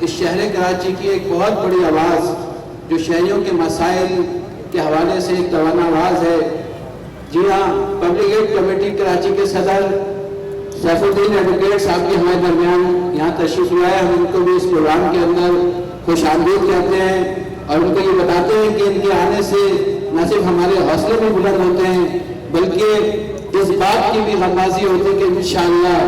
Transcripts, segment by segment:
اس شہر کراچی کی ایک بہت بڑی آواز جو شہریوں کے مسائل کے حوالے سے ایک توانا آواز ہے۔ جی ہاں، پبلک ایڈ کمیٹی کراچی کے صدر سیف الدین ایڈوکیٹ صاحب کے ہمارے درمیان یہاں تشریف لائے۔ ہم ان کو بھی اس پروگرام کے اندر خوش آمدید کہتے ہیں اور ان کو یہ بتاتے ہیں کہ ان کے آنے سے نہ صرف ہمارے حوصلے بھی بلند ہوتے ہیں بلکہ اس بات کی بھی غمازی ہوتی ہے کہ انشاءاللہ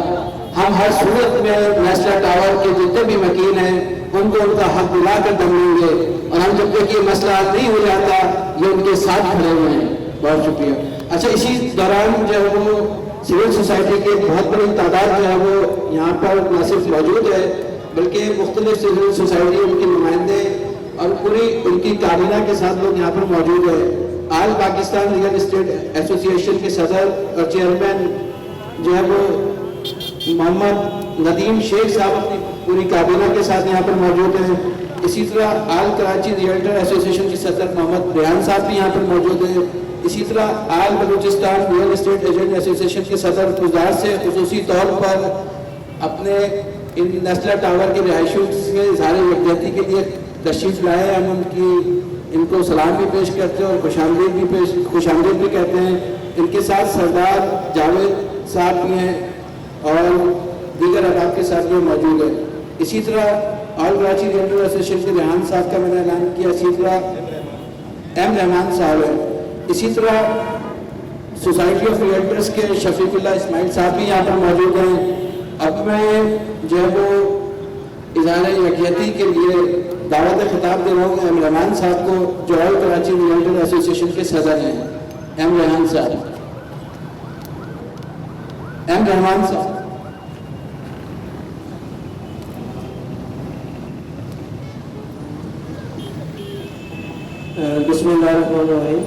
ہم ہر صورت میں نیشنل ٹاور کے جتنے بھی مکین ہیں ان کو ان کا حق دلا کر دم لیں گے، اور ہم جب تک یہ مسئلہ نہیں ہو جاتا یہ ان کے ساتھ کھڑے ہوئے ہیں۔ بہت شکریہ۔ اچھا، اسی دوران جو ہے وہ سول سوسائٹی کی بہت بڑی تعداد جو ہے وہ یہاں پر نہ صرف موجود ہے بلکہ مختلف سول سوسائٹی ان کے نمائندے اور پوری ان کی کابینہ کے ساتھ لوگ یہاں پر موجود ہیں۔ آل پاکستان ریئل اسٹیٹ ایسوسی ایشن کے صدر اور چیئرمین جو ہے وہ محمد ندیم شیخ صاحب اپنی پوری کابینہ کے ساتھ یہاں پر موجود ہیں۔ اسی طرح آل کراچی ریئلٹر ایسوسی ایشن کے صدر محمد ریحان صاحب بھی یہاں پر موجود ہیں۔ اسی طرح آل بلوچستان ریئل اسٹیٹ ایجنٹ ایسوسی ایشن کے صدر گزار سے خصوصی طور پر اپنے ان نیشنل ٹاور کے رہائشیوں سے اظہار یکجہتی کے لیے تشریف لائے۔ ہم ان کو سلام بھی پیش کرتے ہیں اور خوش آمدید بھی کہتے ہیں۔ ان کے ساتھ سردار جاوید صاحب بھی ہیں اور دیگر احباب کے ساتھ بھی موجود ہیں۔ اسی طرح آل کراچی ریئلٹر ایسوسی ایشن کے ریحان صاحب کا میں نے اعلان کیا، اسی طرح ایم رحمان صاحب ہیں۔ اسی طرح سوسائٹی آف ریئلٹرز کے شفیق اللہ اسماعیل صاحب بھی یہاں پر موجود ہیں۔ اب میں جو ہے وہ اظہار یکجہتی کے لیے دعوت خطاب دے رہا ہوں ایم رحمان صاحب کو، جو آل کراچی ریئلٹر ایسوسی ایشن کے صدر ہیں۔ ایم رحمان صاحب، ایم رحمان صاحب۔ بسم اللہ الرحمن الرحیم۔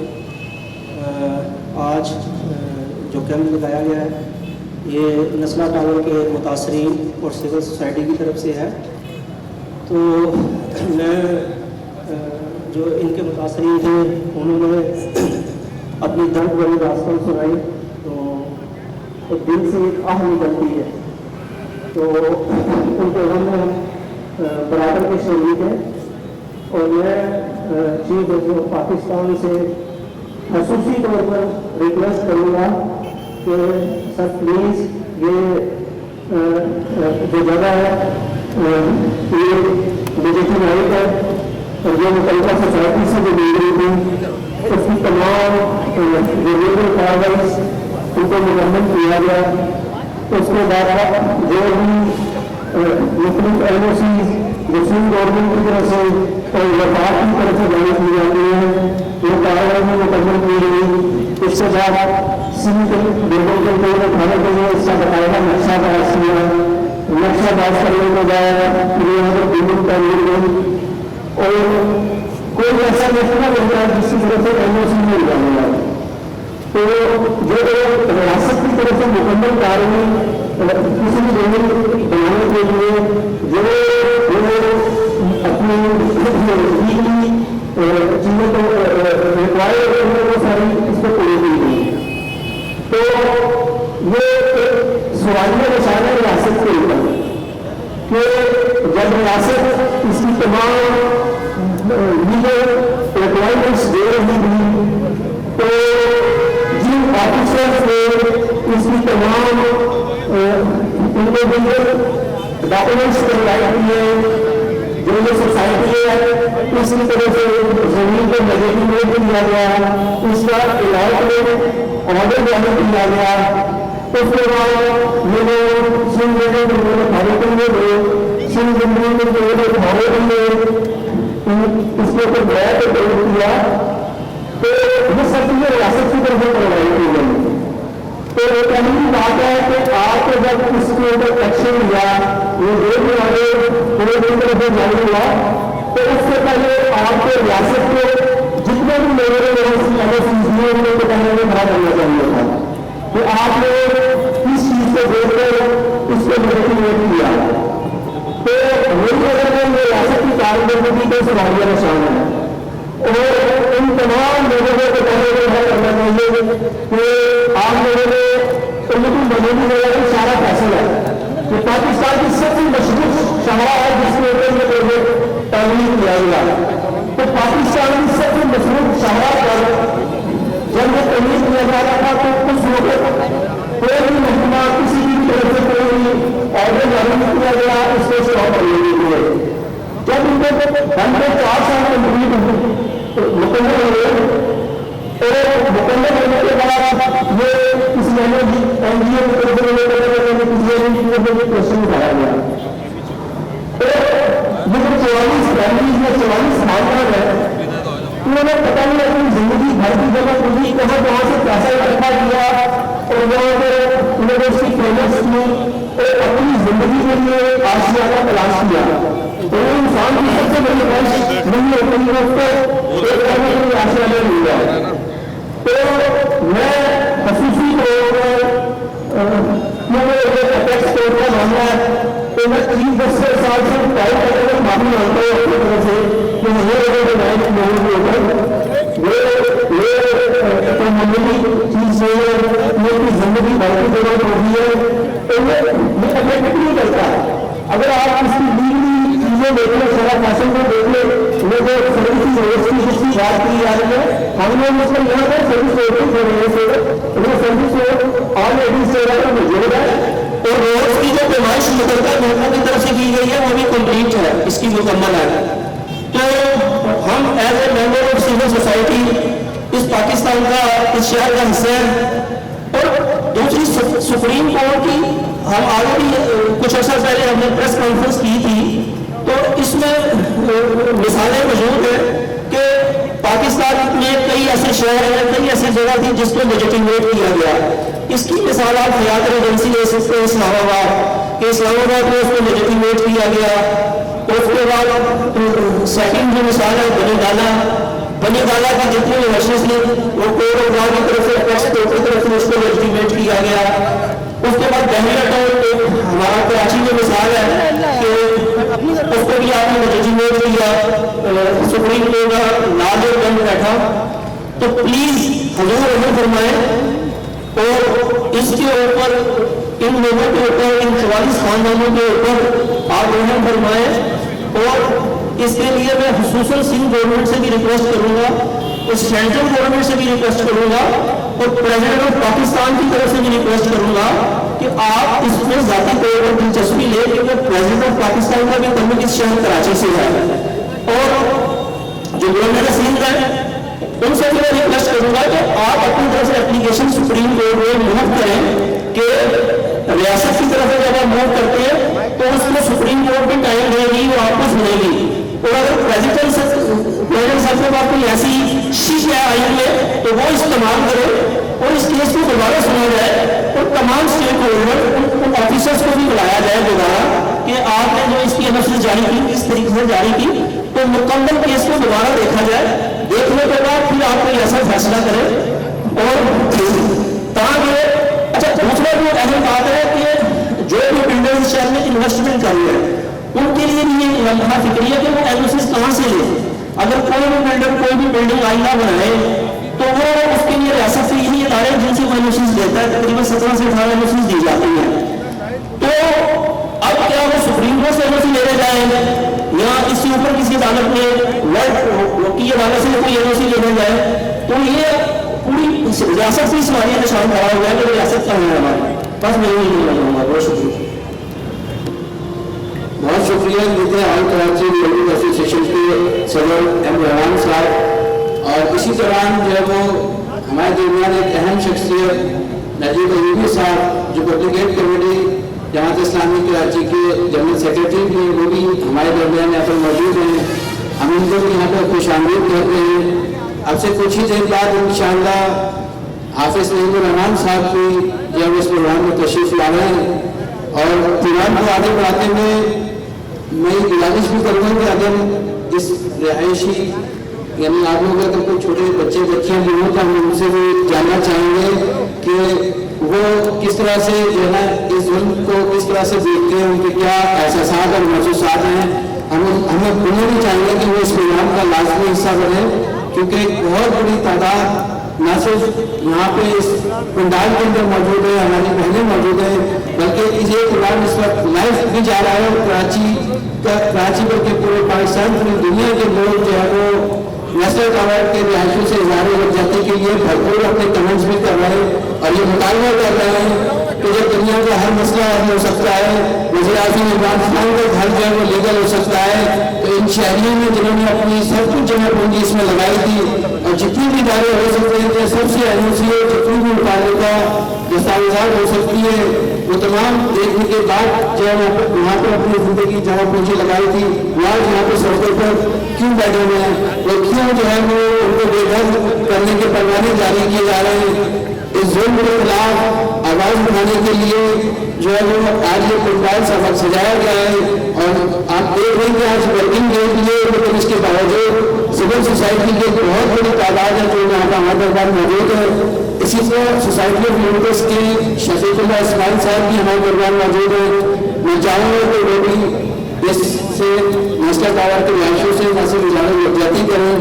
آج جو کیمپ لگایا گیا ہے یہ نسلہ ٹاور کے متاثرین اور سول سوسائٹی کی طرف سے ہے، تو میں جو ان کے متاثرین تھے انہوں نے اپنی درد بھری داستان سنائی، تو دل سے ایک آہ نکلتی ہے، تو ان کے غم میں ہم برابر کے شریک ہیں۔ اور میں چیف آف پاکستان سے خصوصی طور پر ریکویسٹ کروں گا کہ سر پلیز یہ جو جگہ ہے یہ ڈیجیٹل رائٹ ہے، اور جو متعلقہ سوسائٹی سے جو مل رہی تھی اس کی تمام جو لیگل کارروائیز ان کو مکمل کیا گیا۔ اس کے بعد جو بھی مختلف ایل او سیز جو سندھ گورنمنٹ کی طرف سے اور وفاق کی طرف سے جاری کی جاتی ہیں وہ کارروائی میں مکمل کی گئی۔ اس کے بعد سندھ گورنمنٹ کے طور پر کھانے کے لیے اس کا باقاعدہ نقشہ پاس کیا، نقشہ پاس کرنے کے بعد پھر یہاں پر بلڈنگ تعمیر ہوئی، اور کوئی ایسا نقشہ نہیں ہے جس کی طرف سے ایل او سی مل جانے والا، تو جو ریاست کی طرف سے مکمل کارروائی کسی بھی زمین بنانے کے لیے جو اپنی چیزوں کو ریکوائر کرنے وہ ساری اس کو پوری کی گئی، تو یہ سوالیہ نشانہ ریاست کے اوپر کہ جب ریاست اس کی تمام لیگل ریکوائرمنٹس دے رہی تھی تو جن آفیسرز نے اس کی تمام انڈیویجول ڈاکومنٹس تیار کیے، جو یہ سوسائٹی ہے اس کی طرف سے زمین کو میجرمنٹ دیا گیا، اس کا الاٹمنٹ آرڈر جاری کیا گیا۔ اس کے بعد یہ لوگ سندھ اتھارٹی میں گئے، سندھ اتھارٹی میں اس کے اوپر بیعت پیش کیا، تو یہ سب چیزیں ریاست کی طرف سے کروائی کی گئی۔ تو پہلی بات ہے کہ آپ کو جب اس کے اوپر ایکشن لیا وہ دیکھ والے پورے کی طرف سے جاری ہوا، تو اس سے پہلے آپ کو ریاست کے جتنے بھی لوگوں نے پہلے میں بڑا کرنا چاہیے تھا کہ آپ نے اس چیز کو دیکھ کر اس کو موٹیویٹ کیا، تو میری نظر میں یہ ریاست کی کارکردگی کا سوالیہ نشان ہے، اور ان تمام لوگوں کو پہلے یہ کرنا چاہیے کہ آپ لوگوں نے کمیٹی بنانے والا سارا فیصلہ ہے کہ پاکستان کی سب سے مشہور شاہراہ ہے جس کے اوپر जा रहा था तो कुछ वक्त कोई भी महकमा किसी की तरफ से कोई ऑर्डर जारी नहीं किया गया इसको स्टॉप करने के लिए। जब उनको 4 साल कंप्लीट मुकम्मल हुए तो मुकम्मल होने के बाद ये किसी एनजीओ की तरफ से क्वेश्चन उठाया गया। तो ये जो 44 फैमिलीज में 44 खानदान है, उन्होंने पता नहीं अपनी जिंदगी भर की जगह पूरी कहाँ से पैसा इकट्ठा किया और वहाँ पर यूनिवर्सिटी फेमस की और अपनी जिंदगी के लिए आशियाना तलाश किया। तो वो इंसान की सबसे बड़ी ख्वाहिश नहीं होती है उसको एक करने के लिए आशियाना मिल जाए। तो मैं खसूसी टैक्स कोड का मामला है तो मैं 30 साल से टाइप करके माफी मांगता हूँ अपनी तरफ से कि मुझे लोगों के ऊपर ये मामूली चीज है, ये की जिंदगी भर की जरूरत होती है तो ये अफेक्ट नहीं करता। अगर आप इसकी लीगली चीजें देख लें, सारा फैशन को देख लें, वो जो सर्विस व्यवस्था जिसकी बात की जा रही है हमने उसको यहाँ पर सर्विस वो सर्विस ऑलरेडी सेवा का मौजूद है और रोज की जो पैमाइश मुतलका महकमों की तरफ से की गई है वो भी कंप्लीट है, इसकी मुकम्मल है। तो हम as a member of civil society इस पाकिस्तान का इस शहर का हिस्सा है। और दूसरी सुप्रीम कोर्ट की हम ऑलरेडी कुछ अर्सा पहले हमने प्रेस कॉन्फ्रेंस की थी तो इसमें मिसालें मौजूद हैं कि पाकिस्तान में कई ऐसे शहर हैं, कई ऐसी जगह थी जिसको लेजिटिमेट किया गया। इसकी मिसाल आप हयात एजेंसी ले सकते हैं इस्लामाबाद के, इस्लामाबाद में उसको लेजिटिमेट किया गया। उसके बाद सेकंड जो मिसाल है बनी गाला की जितनी यूनिवर्सिटीज थी वो कोर्ट ऑफ लॉ की तरफ से अपेक्स कोर्ट की तरफ से उसको लेजिटिमेट किया गया। उसके बाद बहरीन टाउन हमारा कराची में मिसाल है कि उसको भी आपने लेजिटिमेट किया, सुप्रीम कोर्ट का लार्जर बेंच बैठा। तो प्लीज हुजूर रहम फरमाए और इसके ऊपर इन लोगों के ऊपर, इन 44 खानदानों के ऊपर आप रहम फरमाए। और इसके लिए मैं खुसूसन सिंध गवर्नमेंट से भी रिक्वेस्ट करूंगा, इस सेंट्रल गवर्नमेंट से भी रिक्वेस्ट करूंगा और प्रेसिडेंट ऑफ पाकिस्तान की तरफ से भी रिक्वेस्ट करूंगा कि आप इसमें जाती तौर पर दिलचस्पी ले, क्योंकि प्रेसिडेंट ऑफ पाकिस्तान का भी तल्लुक इस शहर कराची से है। और जो गवर्नर सिंध है उनसे भी मैं रिक्वेस्ट करूंगा कि आप अपनी तरफ से एप्लीकेशन सुप्रीम कोर्ट में मूव करें कि रियासत की तरफ जब आप मूव करते हैं तो उसको सुप्रीम कोर्ट में टाइम देगी, वो आपको सुनेगी। और अगर प्रेसिडेंट साहब के पास कोई ऐसी शीश है आइन में तो वो इस्तेमाल करे और इस केस को दोबारा सुना जाए और तमाम स्टेक होल्डर उन ऑफिसर्स को भी बुलाया जाए दोबारा कि आपने जो इसकी एनओसी जारी की किस तरीके से जारी की, तो मुकम्मल केस को दोबारा देखा जाए। देखने के बाद फिर आप कोई ऐसा फैसला करें। और ताकि अच्छा दूसरा जो अहम बात है कि जो भी बिल्डर्स शहर में इन्वेस्टमेंट कर रहे हैं उनके लिए भी ये लम्हा फिक्री है कि वो एनओसी कहाँ से ले। अगर कोई भी बिल्डर कोई भी बिल्डिंग आइंदा बनाए तो वो उसके लिए रियासत से यही इदारे जिनसे वो एनओसी देता है, तकरीबन 17 से 18 एनओसी दी जाती है। तो अब क्या वो सुप्रीम कोर्ट से एनओसी लेने जाए या इसके ऊपर किसी अदालत में की अदालत से कोई एनओसी लेने जाए, तो ये पूरी रियासत से हमारी निशान खड़ा हुआ है कि रियासत का है हमारी। बस मैं यही कहूँगा। बहुत शुक्रिया। बहुत शुक्रिया मीडिया ऑल कराची लोगों एसोसिएशन के सदर एम रहमान साहब। और इसी दौरान जो है वो हमारे दरमियान एक अहम शख्सियत नजीब अयूबी साहब जो पब्लिक कमेटी जमात इस्लामी कराची के जनरल सेक्रेटरी थे, वो भी हमारे दरमियान यहाँ पर मौजूद हैं। हम उनको भी यहाँ पर खुश आमदीद कहते हैं। अब से कुछ ही देर बाद इंशाअल्लाह हाफिज नईमुर रहमान साहब की जब इस प्रोग्राम में तशरीफ ला रहे हैं। और प्रोग्राम को आगे बढ़ाते हुए मैं गुजारिश भी करूँगा कि अगर इस रिहायशी यानी आप लोग अगर कोई छोटे बच्चे बच्चियाँ भी हों तो हम उनसे भी जानना चाहेंगे कि वो किस तरह से जो है इस जुल्म को किस तरह से देखते हैं, उनके क्या एहसास और महसूसात हैं। हमें उन्हें भी चाहिए कि वो इस प्रोग्राम का लाजमी हिस्सा बने, क्योंकि बहुत बड़ी तादाद न सिर्फ यहाँ पे इस पंडाल के अंदर मौजूद है, हमारी बहनें मौजूद हैं, बल्कि ये प्रोग्राम इस वक्त लाइव भी जा रहा है। और कराची बल्कि पूरे पाकिस्तान पूरी दुनिया के लोग जो है वो नस्लत अवार्ड के रिहायशों से इजहार यकजहती के लिए भरपूर अपने कमेंट्स भी कर रहे हैं और ये मुतालबा कर रहे हैं कि जब दुनिया का हर मसला हल हो सकता है, वज़ीर-ए-आज़म इमरान खान का घर जो है वो लीगल हो सकता है, तो इन शहरियों ने जिन्होंने अपनी सब कुछ जगह पूंजी इसमें लगाई थी और जितनी भी इदारे हो सकते हैं, सबसे एनओसी जितनी भी मुतालिका दस्तावेजात हो सकती है, वो तमाम देखने के बाद जो है वहाँ पर अपनी ज़िंदगी जहाँ पूंजी लगाई थी वो आज यहाँ पर सड़कों पर क्यों बैठे हुए हैं, वो क्यों जो है वो उनको बेघर करने के परवाने जारी किए जा रहे हैं। इस जुल्म के खिलाफ आवाज़ उठाने के लिए जो है वो आज ये फुटबॉल सबक सजाया गया है और आप देख रहे हैं कि आज वर्किंग डे के लिए, लेकिन इसके बावजूद सिविल सोसाइटी की एक बहुत बड़ी तादाद है जो यहाँ पर हमारे दरबार मौजूद है। इसी तरह सोसाइटी ऑफ यूनिवर्स के शफीकुल्लाह इस्माइल साहब भी हमारे दरबार मौजूद है। मैं चाहूँगा कि वो भी इससे नस्लत अवार्ड के रिहायशों से न सिर्फ इजाज़त यकजहती करें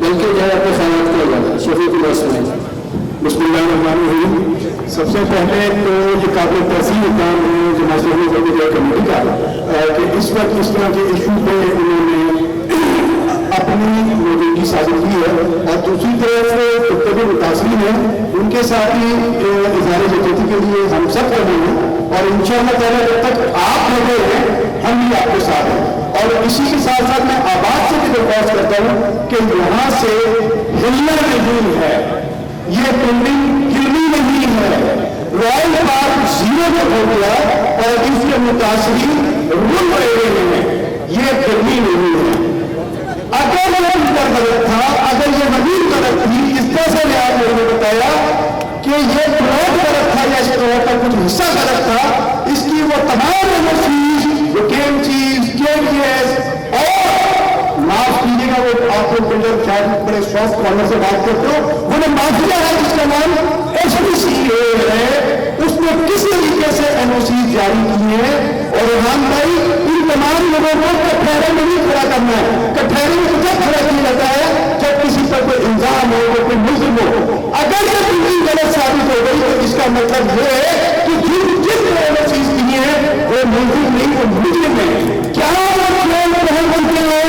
बल्कि जो है अपने ख्याल किया जाए। शफीकुल्लाह इस्माइल। बिस्मिल्लाहिर्रहमानिर्रहीम। सबसे पहले तो ये काबिल तहसीन काम है जमात इस्लामी कमेटी का कि इस वक्त इस तरह के इशू पे उन्होंने अपनी मौजूदगी साबित की है और दूसरी तरफ जो मुतासिरीन है उनके साथ ही इज़हार यकजहती के लिए हम सब कर रहे हैं और इंशाअल्लाह ताला जब तक आप लगे हैं हम भी आपके साथ हैं। और इसी के साथ साथ मैं आबाद से भी दरख्वास्त करता हूँ कि यहाँ से हिलना नहीं है, ये बिल्डिंग गिरनी नहीं है, रॉयल पार्क जीरो में हो गया और इसके मुतासिरीन रुल रहे हैं, ये गिरनी नहीं है। अगर ये उनका गलत था, अगर ये वजीर गलत थी, इस तरह से आप लोगों ने बताया कि ये प्लॉट गलत था या इस प्लॉट का कुछ हिस्सा गलत था, इसकी वो तमाम एमओसीज, वो केएमसीज, केएमजीएस और माफ कीजिएगा वो आपको बिल्डर शायद बड़े सॉफ्ट कॉर्नर से बात करते हो, उन्हें माफिया है जिसका नाम एसपीसीए है, उसने किस तरीके से एनओसी जारी की है। और रेहान भाई इन तमाम लोगों को कटहरे में नहीं खड़ा करना है। कटहरे में जब खड़ा किया जाता है जब किसी पर कोई इल्जाम हो, कोई मुल्जिम हो। अगर ये बिल्डिंग गलत साबित हो गई तो इसका मतलब ये है कि जिन एनओसी की है वो मुल्जिम नहीं, वो मुल्जिम है। क्या वो प्रधानमंत्री है,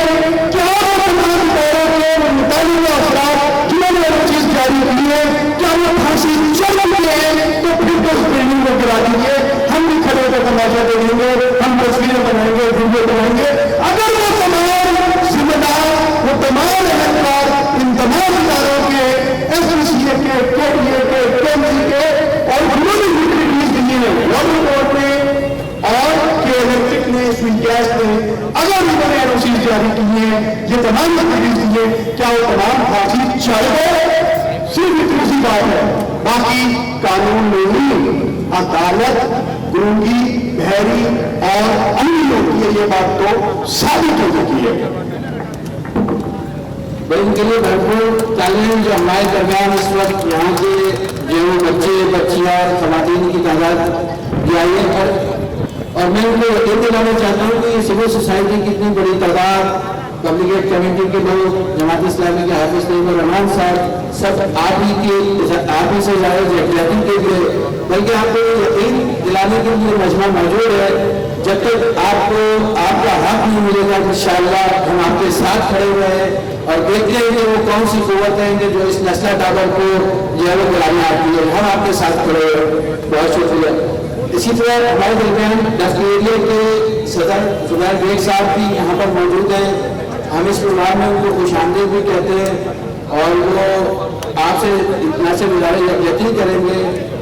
क्या वो तमाम पैरों के मुतालिका अफराद जिन्होंने एनओसी जारी की है, क्या वो फांसी चल रहे हैं, तो फिर तो उस बिल्डिंग को गिरा दीजिए, हम भी खड़े होकर तमाशा देंगे, हम तस्वीरें बनाएंगे, वीडियो बनाएंगे। अगर वो तमाम जिम्मेदार, वो तमाम अहलकार इन तमाम इदारों के, एसपीसीए के, केडीए के, केएमसी के और उन्होंने यूटिलिटीज दी है वाटर बोर्ड में और के इलेक्ट्रिक ने, स्विच गैस ने, अगर उन्होंने एनओसी जारी की है, ये तमाम यूटिलिटीज दी है, क्या वो तमाम फांसी चल गए? सिर्फ इतनी सी बात है, बाकी कानून नहीं, अदालत गूंगी, बहरी और अन्य होती है, ये बात तो साबित हो चुकी है। इनके लिए भरपूर तालीम जो हमारे दरमियान इस वक्त यहाँ के जो बच्चे बच्चियाँ खवातीन की तादाद भी आई है और मैं उनको यकीन दिलाना चाहता हूँ कि सिविल सोसाइटी की इतनी बड़ी तादाद, पब्लिक कमेटी के लोग, जमात इस्लामी के हाफिज तैयब रहमान साहब, सब आप ही से ज़्यादा यकजहती के लिए, बल्कि आपको यकीन दिलाने के लिए मजमा मौजूद है। जब तक आपको आपका हक नहीं मिलेगा इंशाअल्लाह हम आपके साथ खड़े हुए हैं और देखते हैं कि वो कौन सी कुव्वत है जो इस नस्ला टावर को जो है वो गिराने आती है, हम आपके साथ खड़े हुए। बहुत शुक्रिया। इसी तरह हमारे दरमियान डॉक्टर एरिया के सदर जुबैर बेग साहब भी यहाँ पर मौजूद हैं। हम इस प्रोग्राम में उनको खुशामदीद भी कहते हैं और वो आपसे इतना से गुजारिश यकीन करेंगे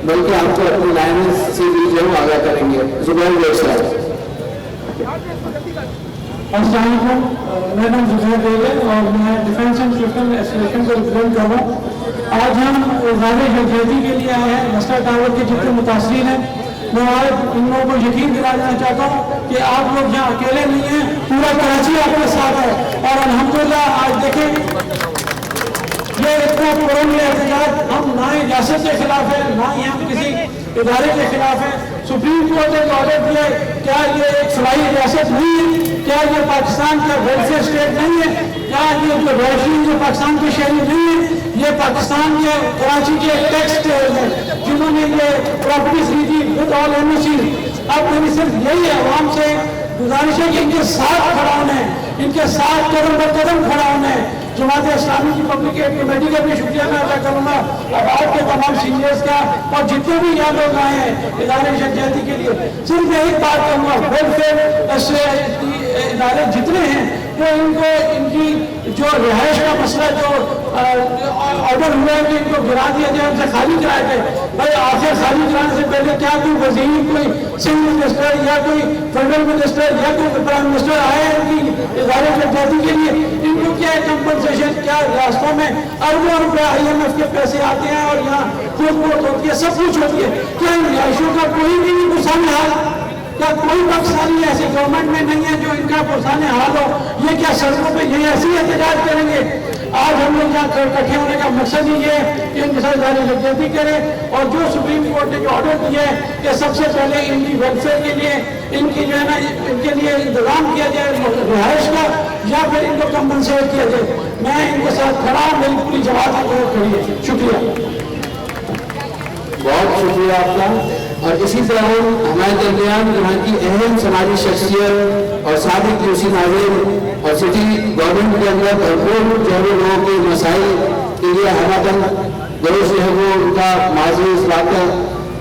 बल्कि आपको अपने लाइन से भी जो है आगाह करेंगे। जुबैर बेग साहब। अस्सलाम वालेकुम, मेरा नाम जुबैर बेग है और मैं डिफेंस एंड सिस्टम एसोसिएशन को रिप्रेजेंट कर रहा हूँ। आज हम इज़हार यकजहती के लिए आए हैं नस्ला टावर के जितने मुतासरीन हैं। मैं आज इन लोगों को यकीन दिलाना चाहता हूँ कि आप लोग यहाँ अकेले नहीं हैं, पूरा कराची आपके साथ है। और अल्हम्दुलिल्लाह आज देखें ये इतना पुरानी एहतजाज हम ना ही रियासत के खिलाफ है, ना ही हम किसी इदारे के खिलाफ है। सुप्रीम कोर्ट ने ऑर्डर दिया, क्या ये एक फलाई रियासत नहीं है? क्या ये पाकिस्तान का वेलफेयर स्टेट नहीं है? क्या ये जो रोशनी जो पाकिस्तान के शहरी नहीं है? ये पाकिस्तान के कराची के टैक्स पेयर्स हैं जिन्होंने ये प्रॉपर्टी खरीदी विद ऑल एनओसी। अब मेरी सिर्फ यही है आवाम से गुजारिश है कि इनके साथ खड़ा होना है, इनके साथ कदम ब कदम खड़ा होना है। जमात इस्लामी की पब्लिक एड कमेटी का भी शुक्रिया मैं अदा करूँगा, और आपके तमाम सीनियर्स का, और जितने भी यहाँ लोग आए हैं इदारे यकजहती के लिए। सिर्फ मैं एक बात कहूँगा, वेलफेयर इदारे जितने हैं वो इनको इनकी जो रिहाइश का मसला जो ऑर्डर हुआ है कि इनको गिरा दिया जाए, उनसे खाली कराया जाए। भाई आखिर खाली कराने से पहले क्या कोई वजीर, कोई सिंह मिनिस्टर या कोई फेडरल मिनिस्टर या कोई प्राइम मिनिस्टर आए हैं इनकी इदारे यकजहती के लिए? इनको क्या है कंपनसेशन, क्या रास्तों में अरबों रुपये IMF के पैसे आते हैं और यहाँ कोर्ट होती है, सब कुछ होती है। क्या इन रिहाइशों का कोई भी नहीं पुरसाने हाल? क्या कोई पाकिस्तानी ऐसी गवर्नमेंट में नहीं है जो इनका पुरसाने हाल हो? ये क्या सड़कों पे ये ऐसे ही एहतजाज करेंगे? आज हम लोग यहाँ इकट्ठे होने का मकसद ही ये है कि इनके साथ इदारे यकजहती करें, और जो सुप्रीम कोर्ट ने जो ऑर्डर दिया है कि सबसे पहले इनकी वेलफेयर के लिए, इनकी जो है ना, इनके लिए इंतजाम किया जाए रिहाइश का, या फिर इनको कंपनसेट किया जाए। मैं इनके साथ खड़ा हूँ, मेरी पूरी जमात खड़ी है। शुक्रिया, बहुत शुक्रिया आपका। और इसी तरह हमारे दरमियान यहाँ की अहम समाजी शख्सियत और साबिक यूसी नाज़िर और सिटी गवर्नमेंट के अंदर भरपूर जो है लोगों के मसाइल के लिए हमदन दोस्त जो है वो उनका माजी इस बात का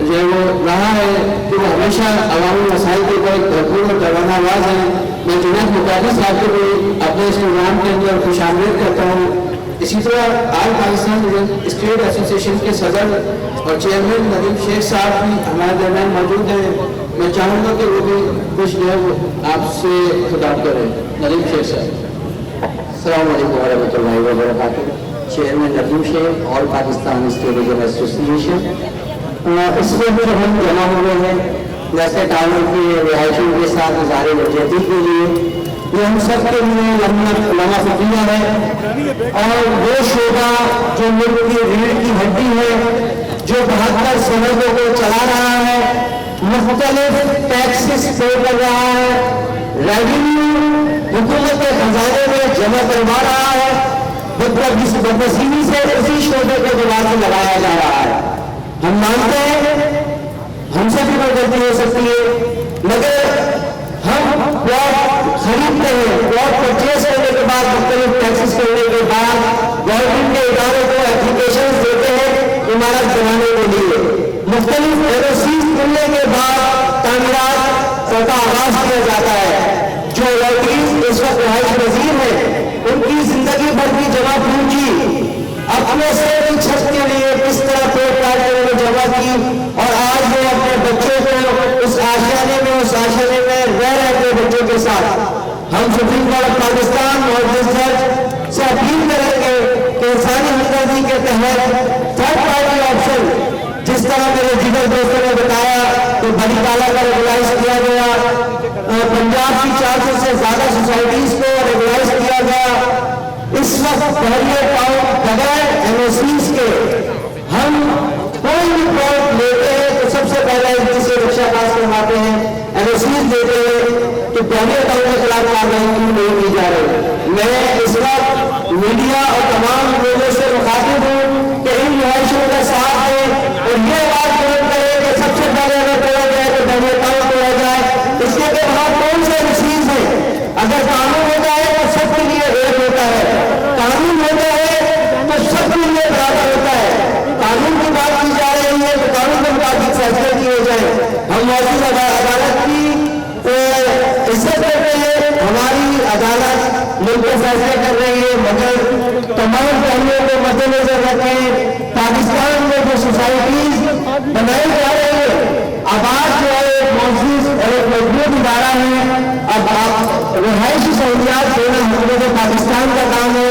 जो है वो रहा है कि वो हमेशा अवामी मसाइल के ऊपर भरपूर और दरवाना आवाज़ है। मैं जुनैद मुतालिब साहब को भी अपने इस प्रोग्राम के अंदर खुशामदीद करता हूँ। इसी तरह आज पाकिस्तान स्टेट एसोसिएशन के सदर और चेयरमैन नदीम शेख साहब भी हमारे दरमियान मौजूद हैं। मैं चाहूँगा कि वो भी कुछ जो है आपसे खिताब करें। नदीम शेख साहब। अस्सलाम वालेकुम वरहमतुल्लाहि वबरकातुहू। Chairman Nadeem Sheikh, all Pakistan state legal association. इस वक्त हम जमा हुए हैं जैसे टावर की रिहायशियों के साथ इज़हार यकजहती के लिए। ये हम सब के लिए लम्हा फकीया है और वो शोबा जो मुल्क की रीढ़ की हड्डी है, जो 72 सनदों को चला रहा है, मुख्तलिफ टैक्सेस पे कर रहा है, रेवेन्यू हुकूमत के खजाने में जमा करवा रहा है, बदनसीबी से उसी शोबे को दीवार से लगाया जा रहा है। हम मानते हैं हमसे भी कोई गलती हो सकती है, मगर हम प्लॉट खरीदते हैं, प्लॉट परचेज करने के बाद, मुख्तलिफ टैक्सेस करने के बाद गवर्नमेंट के इदारों को एप्लीकेशन देते हैं इमारत बनाने के लिए। मुख्तलिफ LOCs मिलने के बाद तामीरात का आगाज किया जाता है। जो लॉटरीज इस वक्त रिहाइश पजीर है, उनकी जिंदगी भर की जमा पूंजी अपने से छत के लिए किस तरह पेट काटने में जमा की, और आज वो अपने बच्चों को उस आशियाने में रह रहे अपने बच्चों के साथ। हम सुप्रीम कोर्ट ऑफ पाकिस्तान और जज से अपील करेंगे कि इंसानी हमदर्दी के तहत थर्ड पार्टी ऑप्शन, जिस तरह मेरे जिगर दोस्तों ने बताया कि बड़ी ताला का रेगुलाइज किया गया, पंजाब की 400 से ज्यादा सोसाइटीज को रेगुलाइज किया गया। इस वक्त पहले पाउंड बगैर NOCs के हम कोई भी प्लॉट लेते हैं तो सबसे पहले जिसे रिक्शा पास करवाते हैं, NOCs देते हैं, तो पहले अकाउंट के खिलाफ कार्रवाई क्यों नहीं की जा रही? मैं इस वक्त मीडिया और तमाम लोगों से मुखातिब हूँ कि इन रिहायशों का साथ दें और ये बात बुलंद करें कि सबसे पहले अगर तोड़ा जाए तो पहले अकाउंट तोड़ा जाए। इसके के बाद कौन से NOCs हैं? अगर कानून होता है तो सबके लिए एक होता है, कानून होता है तो सबके लिए बराबर होता है। कानून की बात की जा रही है तो कानून के मुताबिक फैसले किए जाए। हम मौजूद अदालत की इज्जत करते हैं, हमारी अदालत मुल्क को फैसले कर रही है, मगर तमाम पहलुओं को मद्देनजर रखें। पाकिस्तान में जो सोसाइटीज बनाई जा रही है, अब आज जो है मौजूद और एक मजबूत इदारा है। अब आप रिहायशी सहूलियात देना हुकूमत पाकिस्तान का काम है,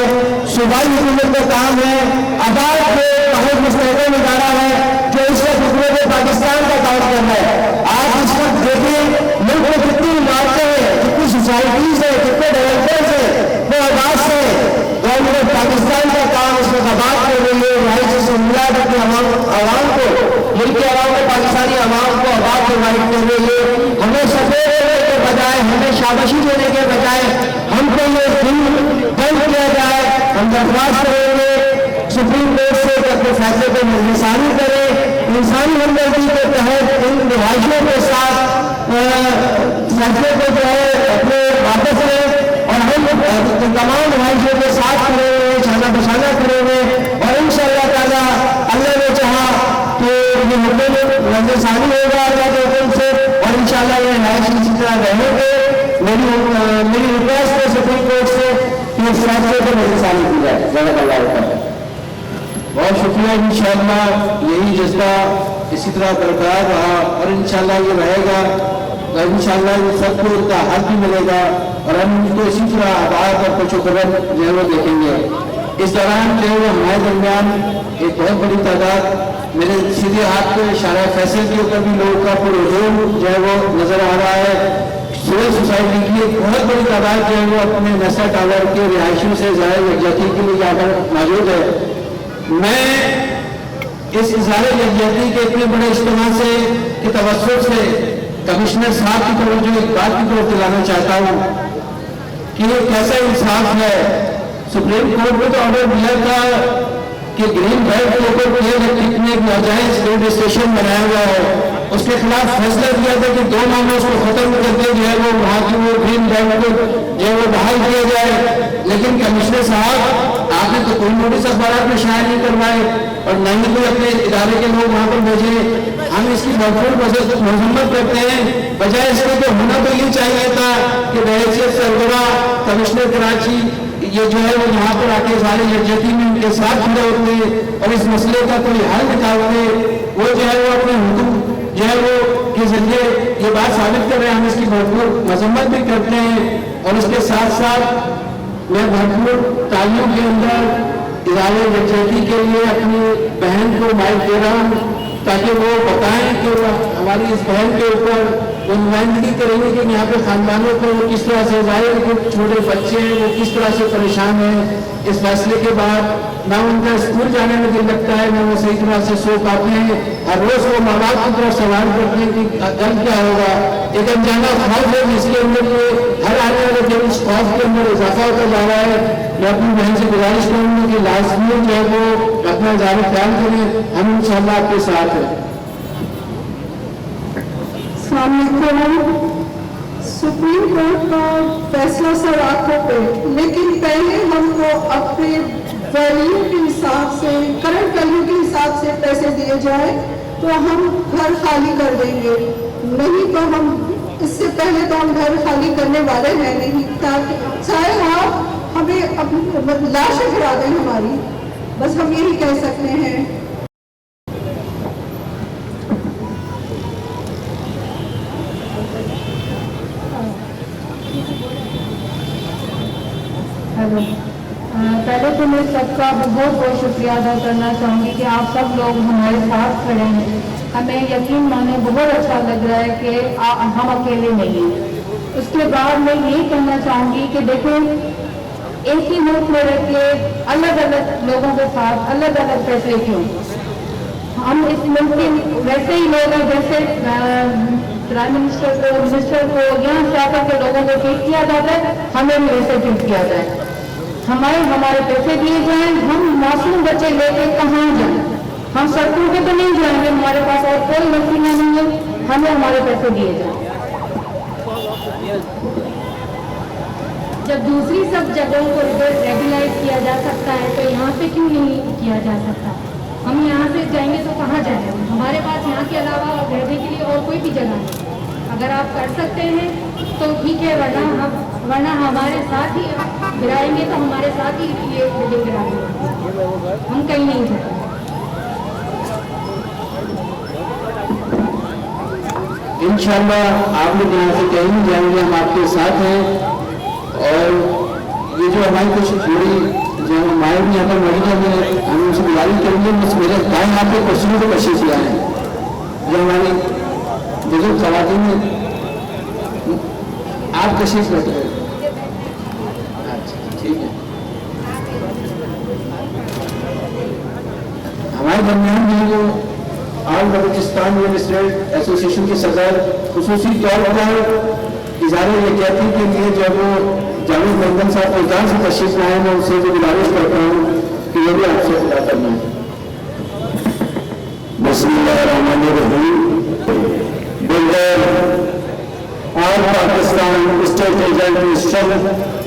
सूबाई हुकूमत का काम है। अदालत में बहुत मुस्तहकम इदारा है जो इस वक्त हुकूमत पाकिस्तान का काम कर रहा है। आज इस वक्त देखें मुल्क में कितनी इमारतें हैं, कितनी सोसाइटीज है, कितने डेवलपर्स हैं, वो आवाज से गवर्नमेंट पाकिस्तान का काम इस वक्त आबाद कर रही है। रिहायशी सहूलियात अपने आवाम को, मुल्क के आवाम को, पाकिस्तानी आवाम को आबाद प्रोवाइड कर रही है। हमें सफेद होने के बजाय, हमें शाबाशी देने के बजाय हमको ये फिल्म बंद किया जाए। हम दरख्वास्त करेंगे सुप्रीम कोर्ट से कि अपने फैसले को निशानी करें, इंसानी हमदर्दी के तहत इन रिहायशियों के साथ फैसले को जो है अपने वापस लें और हम तमाम रिहायशियों के साथ खड़े हिसाब से तो इंसानी की जाए। जज़ाक अल्लाह खैर। बहुत शुक्रिया। इंशाअल्लाह यही जज्बा इसी तरह बरकरार रहा और इंशाअल्लाह ये रहेगा और इंशाअल्लाह इन सबको उनका हक भी मिलेगा और हम उनको इसी तरह आबाद और खुशखबर जो है वो देखेंगे। इस दौरान जो है वो हमारे दरमियान एक बहुत बड़ी तादाद मेरे सीधे हाथ पे इशारा फैसल के ऊपर भी लोगों का पुरजोर जो है वो नजर आ रहा है। सिविल सोसाइटी की एक बहुत बड़ी तादाद जो है वो अपने नेस्ला टावर के रिहायशियों से ज़ाहिर यकजहती के लिए यहाँ पर मौजूद है। मैं इस इज़हार यकजहती के इतने बड़े इज्तिमा से के तवज्जुह से कमिश्नर साहब की तरफ जो एक बात की तरफ दिलाना चाहता हूँ कि ये कैसा इंसाफ है। सुप्रीम कोर्ट ने तो ऑर्डर दिया था कि ग्रीन बेल्ट के ऊपर इलेक्ट्रिक में एक नाजायज रेलवे स्टेशन बनाया हुआ है, उसके खिलाफ फैसला दिया था कि 2 माह में उसको खत्म करके जो है वो वहाँ की वो ग्रीन बेल्ट को जो है वो बहाल किया जाए। लेकिन कमिश्नर साहब आपने तो कोई नोटिस अखबार में शाया नहीं करवाए और न ही कोई अपने इदारे के लोग वहाँ पर भेजे। हम इसकी भरपूर मजम्मत करते हैं। बजाय इसके तो होना तो ये चाहिए था कि बहैसियत सरबराह कमिश्नर कराची ये जो है वो यहाँ पर आके सारे यकजहती में उनके साथ खड़े होते और इस मसले का कोई हल निकालते, वो जो है वो अपने हुक्म जो है वो के जरिए ये बात साबित कर रहे हैं। हम इसकी भरपूर मजम्मत भी करते हैं और इसके साथ साथ मैं भरपूर तालियों के अंदर इदारे यकजहती के लिए अपनी बहन को माइक दे रहा हूँ ताकि वो बताएं कि हमारी इस बहन के ऊपर वो नुमाइंदगी करेंगे कि यहाँ पे खानदानों को वो किस तरह से जाहिर जो छोटे बच्चे हैं वो किस तरह से परेशान हैं इस फैसले के बाद। ना उनका स्कूल जाने में दिल लगता है, ना वो सही तरह से सो पाते हैं। हर रोज वो माँ बाप की तरफ सवाल करते हैं कि कल क्या होगा। एक अनजाना खौफ है जिसके अंदर ये हर आने वाले दिन इस खौफ के अंदर इजाफा होता जा रहा है। मैं अपनी बहन से गुजारिश करूँगी कि लाजमी जो है वो अपना ज़्यादा ख्याल करें। हम इंशाअल्लाह आपके साथ हैं। सुप्रीम कोर्ट का फैसला सर आंखों पे, लेकिन पहले हमको अपने वैल्यू के हिसाब से, करंट वैल्यू के हिसाब से पैसे दिए जाए तो हम घर खाली कर देंगे। नहीं तो हम इससे पहले तो हम घर खाली करने वाले हैं नहीं, ताकि चाहे आप हमें अपनी लाशें गिरा दें हमारी, बस हम यही कह सकते हैं। हेलो, पहले तो मैं सबका बहुत बहुत शुक्रिया अदा करना चाहूँगी कि आप सब लोग हमारे साथ खड़े हैं। हमें यकीन माने बहुत अच्छा लग रहा है कि हम अकेले नहीं हैं। उसके बाद मैं यही कहना चाहूँगी कि देखें, एक ही मुल्क में रह के अलग अलग लोगों के साथ अलग अलग फैसले क्यों। हम इस मुल्क के वैसे ही लोग हैं जैसे प्राइम मिनिस्टर को, मिनिस्टर को, यहाँ से आकर के लोगों को ट्रीट किया जाता है, हमें भी वैसे ट्रीट किया जाए। हमारे पैसे दिए जाएं, हम मासूम बच्चे लेके कहाँ जाएं। हम सड़कों पे तो नहीं जाएंगे, हमारे पास और कोई नौकरियाँ नहीं है, हमें हमारे पैसे दिए जाएं। जब दूसरी सब जगहों को रेगुलाइज किया जा सकता है तो यहाँ पे क्यों नहीं किया जा सकता। हम यहाँ से जाएंगे तो कहाँ जाएंगे। हमारे पास यहाँ के अलावा रहने के लिए और कोई भी जगह नहीं। अगर आप कर सकते हैं तो ठीक है, वरना हमारे साथ ही गिराएंगे तो हमारे साथ ही ये बिल्डिंग गिराएंगे, हम कहीं नहीं जाएंगे। इंशाअल्लाह आप लोग यहाँ से कहीं नहीं जाएंगे, हम आपके साथ हैं। और ये जो हमारी कुछ पूरी जो हमारे भी यहाँ पर मौजूद है, हम उनसे गुजारिश करेंगे बस मेरे दाएं हाथ पे क्वेश्चनों को तशरीफ किया है। जो हमारी बुजुर्ग खवातीन हैं, आप तशरीफ रखते हैं। अच्छा ठीक है। हमारे दरमियान जो वो all Balochistan real estate association के सदर खुसूसी तौर पर इज़हार यकजहती के लिए जब वो जावेद मंदन साहब फैजान से तशरीफ लाए, मैं उनसे भी गुजारिश करता हूँ कि ये भी आपसे खुदा करना है। बिस्मिल्लाहिर्रहमानिर्रहीम। ऑल पाकिस्तान स्टेट एजेंट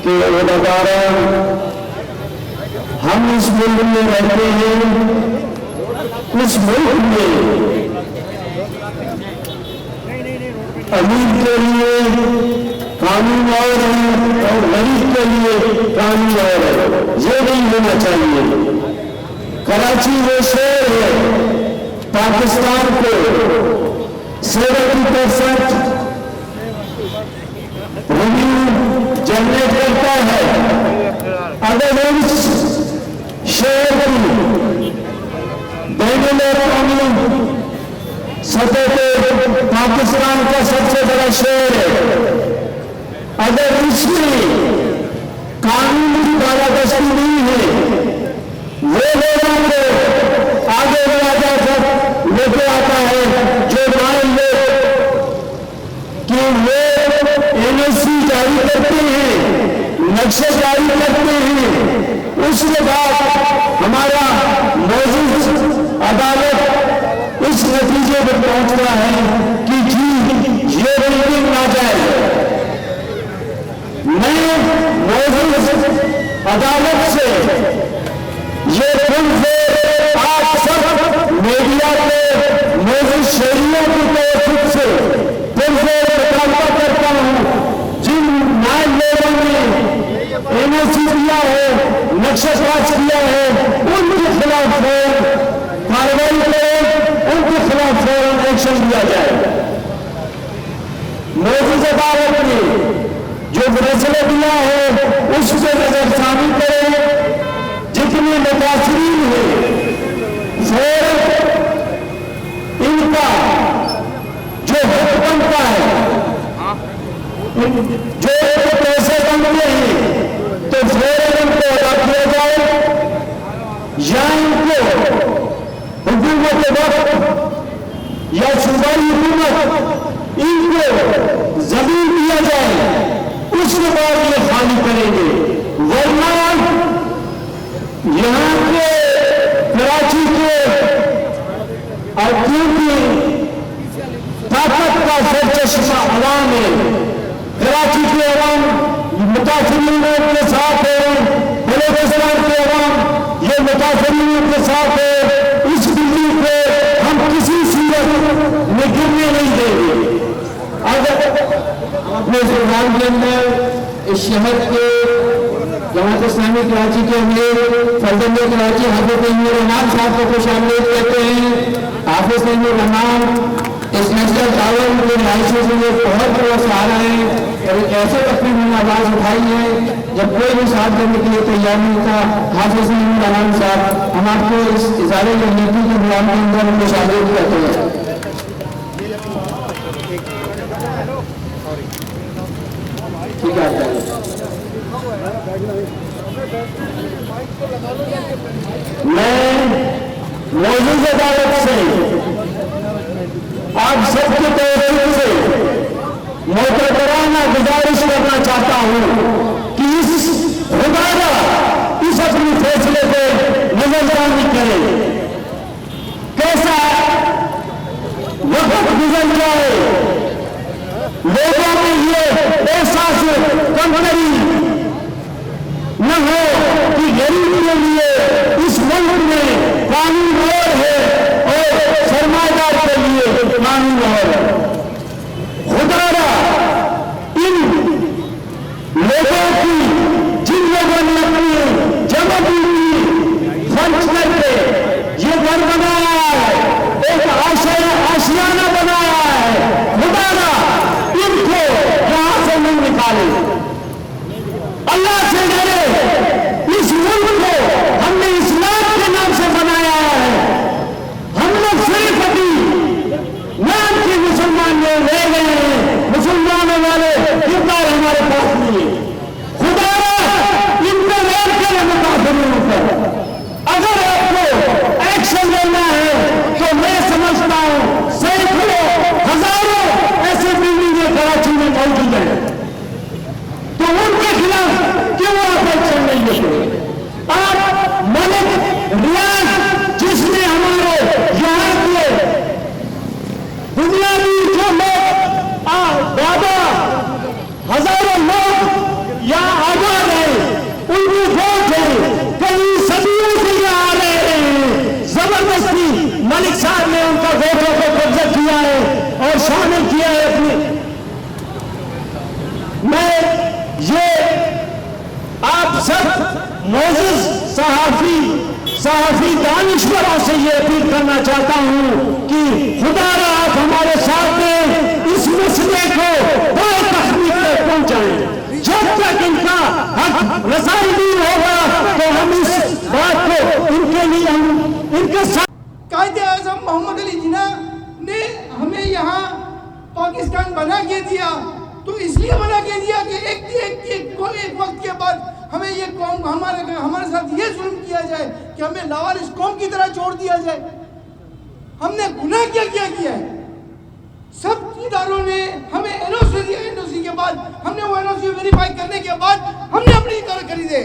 के अहदेदारान, हम इस मुल्क में रहते हैं, इस मुल्क में अमीर के लिए قانون اور ہے اور غریب کے لیے قانون اور ہے، یہ نہیں ہونا چاہیے۔ کراچی وہ شہر ہے پاکستان کو 70% ریونیو جنریٹ کرتا ہے۔ اگر اس شہر کی بین الاقوامی سطح پہ پاکستان کا سب سے بڑا شہر ہے، اگر اس میں قانون کی بالادستی نہیں ہے، وہ لوگوں کو آگے بڑھا کر لے کے آتا ہے جو مان لو کہ وہ NOC جاری کرتے ہیں، نقشے جاری کرتے ہیں، اس کے بعد ہمارا معزز عدالت اس نتیجے پر پہنچتا ہے کہ جی یہ بلڈنگ ناجائز ہے۔ میں معزز عدالت سے یہ پھر سے آپ سب میڈیا کے معزز شہریوں کی توفیق سے پھر سے مطالبہ کرتا ہوں، جن نائب لوگوں نے NOC دیا ہے، نقشہ ساز کیا ہے، ان کے خلاف کارروائی کریں، ان کے خلاف فوراً ایکشن لیا جائے۔ معزز عدالت نے جو فیصلہ دیا ہے اس پہ نظر ثانی کریں، جتنے متاثرین ہیں فوراً ان کا جو حق بنتا ہے، جو پیسے بنتے ہیں تو فوراً ان کو ادا کیا جائے، یا ان کو حکومت وقت یا صوبائی حکومت ان کو زمین دیا جائے، اس کے بعد یہ خالی کریں گے، ورنہ یہاں کے کراچی کے عوام کی طاقت کا سرچشمہ عوام ہے۔ کراچی کے عوام متاثرین کے ساتھ ہے، بلوچستان کے عوام یہ متاثرین کے ساتھ ہے، اس بجلی کو ہم کسی صورت میں گرنے نہیں دیں گے۔ اگر اپنے پروگرام کے اندر اس شہر کے جماعت اسلامی کراچی کے امیر فرزند کراچی حافظ نعیم الرحمان صاحب کو خوش آمدید کہتے ہیں۔ حافظ نعیم الرحمان اس نیشنل ٹاور کے رہائشیوں سے یہ بہت بڑا سہارا ہے اور ایک ایسے تقریب میں آواز اٹھائی ہے جب کوئی بھی ساتھ کرنے کے لیے تیار نہیں تھا۔ حافظ نعیم الرحمان صاحب، ہم آپ کو اس ادارے کے نیتی کے پروگرام کے اندر خوش آمدید کہتے ہیں۔ ٹھیک ہے، میں معزز عدالت سے آپ سب کی توفیق سے محترمانہ گزارش کرنا چاہتا ہوں کہ اس خدایا اس اپنی فیصلے پہ نظرثانی کرے۔ کیسا وقت گزر جائے، لوگوں میں یہ احساس کمتری نہ ہو کہ غریب کے لیے اس ملک میں قانون اور ہے اور سرمایہ دار کے لیے قانون اور ہے۔ خدا را ان لوگوں کی جن لوگوں نے اپنی جمع کی خرچ کر کے یہ گھر بنایا ہے، ایک آشیانہ بنایا ہے، خدا را ان کو یہاں سے نہیں نکالے۔ اللہ سے ڈرے، اس ملک کو ہم نے اسلام کے نام سے بنایا ہے، मोअज़्ज़ज़ सहाफ़ी दानिश्वरों से ये अपील करना चाहता हूँ कि खुदा रा आप हमारे साथ में इस मसले को बड़े तकलीफ तक पहुँचाएं। जब तक इनका हक रसाई नहीं होगा तो हम इस बात को इनके लिए हम इनके साथ कायदे आज़म मोहम्मद अली जिन्ना ने हमें यहाँ पाकिस्तान बना के दिया, तो इसलिए बना के दिया कि एक वक्त के बाद हमें ये कौम हमारे साथ ये जुल्म किया जाए कि हमें लावारिस कौम की तरह छोड़ दिया जाए। हमने गुनाह क्या किया है? सब इदारों ने हमें एनओसी दिया, एनओसी के बाद हमने वो एनओसी वेरीफाई करने के बाद हमने अपनी घर खरीदे।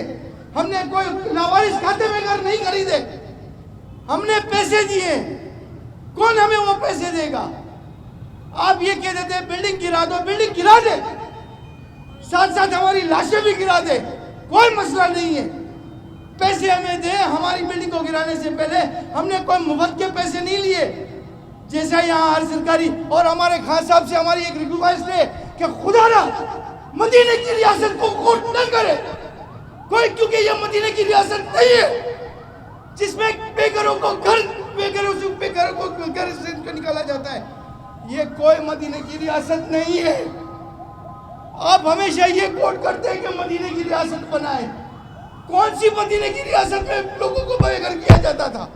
हमने कोई लावारिस खाते में घर नहीं खरीदे, हमने पैसे दिए। कौन हमें वो पैसे देगा? आप ये कह देते बिल्डिंग गिरा दो, बिल्डिंग गिरा दे, साथ साथ हमारी लाशें भी गिरा दे, कोई मसला नहीं है। पैसे हमें दे, हमारी बिल्डिंग को गिराने से पहले हमने कोई मुफ्त के पैसे नहीं लिए। जैसा यहाँ हर सरकारी और हमारे खान साहब से हमारी एक रिक्वेस्ट है कि खुदा ना मदीने की रियासत को कोट न करे कोई, क्योंकि ये मदीने की रियासत नहीं है जिसमें बेघरों को घर से निकाला जाता है। ये कोई मदीने की रियासत नहीं है। आप हमेशा ये कोट करते हैं कि मदीने की रियासत बनाए। कौन सी मदीने की रियासत में लोगों को बेघर किया जाता था?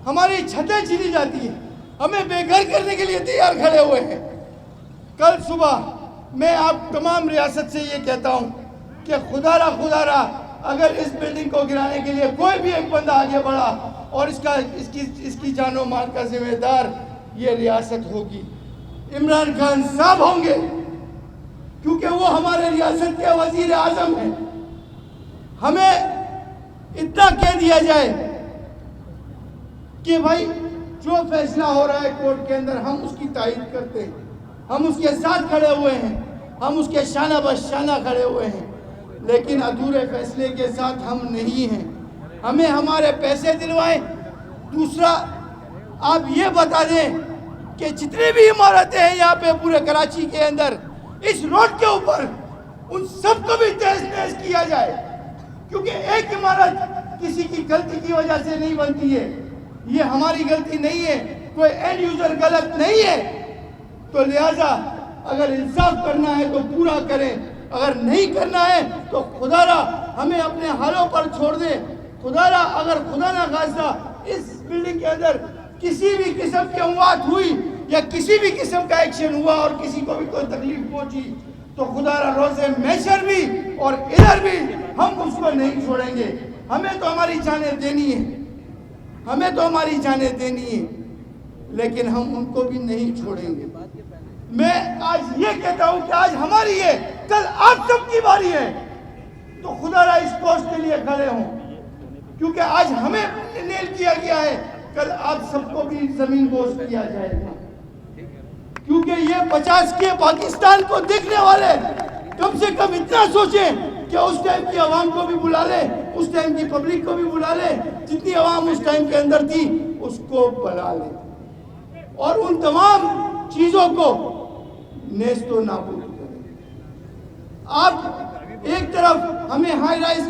हमारी छतें छीनी जाती है, हमें बेघर करने के लिए तैयार खड़े हुए हैं। कल सुबह मैं आप तमाम रियासत से ये कहता हूँ कि खुदारा अगर इस बिल्डिंग को गिराने के लिए कोई भी एक बंदा आगे बढ़ा और इसकी जानो माल का जिम्मेदार ये रियासत होगी, इमरान खान साहब होंगे, क्योंकि वो हमारे रियासत के वजीर आजम हैं। हमें इतना कह दिया जाए कि भाई जो फैसला हो रहा है कोर्ट के अंदर हम उसकी तायद करते हैं, हम उसके साथ खड़े हुए हैं, हम उसके शाना बशाना खड़े हुए हैं, लेकिन अधूरे फैसले के साथ हम नहीं हैं। हमें हमारे पैसे दिलवाएं। दूसरा, आप ये बता दें कि जितनी भी इमारतें हैं यहाँ पे पूरे कराची के अंदर इस रोड के ऊपर, उन सबको भी तहस-नहस किया जाए, क्योंकि एक इमारत किसी की गलती की वजह से नहीं बनती है। ये हमारी गलती नहीं है, कोई एंड यूजर गलत नहीं है। तो लिहाजा अगर इंसाफ करना है तो पूरा करें, अगर नहीं करना है तो खुदारा हमें अपने हालों पर छोड़ दे। खुदारा अगर खुदा ना खास्ता इस बिल्डिंग के अंदर किसी भी किस्म की अमवात हुई या किसी भी किस्म का एक्शन हुआ और किसी को भी कोई तकलीफ पहुंची, तो खुदारा रोज़े महशर भी और इधर भी हम उसको नहीं छोड़ेंगे। हमें तो हमारी जानें देनी है, हमें तो हमारी जानें देनी है, लेकिन हम उनको भी नहीं छोड़ेंगे। मैं आज ये कहता हूं कि आज हमारी है, कल आप सबकी बारी है, तो खुदारा इस पोस्ट के लिए खड़े हों, क्योंकि आज हमें नेल किया गया है, कल आप सबको भी जमीन बोझ किया जाएगा। क्योंकि ये 50 के पाकिस्तान को देखने वाले कम से कम इतना सोचें कि उस टाइम की आवाम को भी बुला ले, उस टाइम की पब्लिक को भी बुला ले, जितनी आवाम उस टाइम के अंदर थी उसको बुला ले, और उन तमाम चीज़ों को नेस्तो नाबूद करें। आप एक तरफ हमें हाई राइज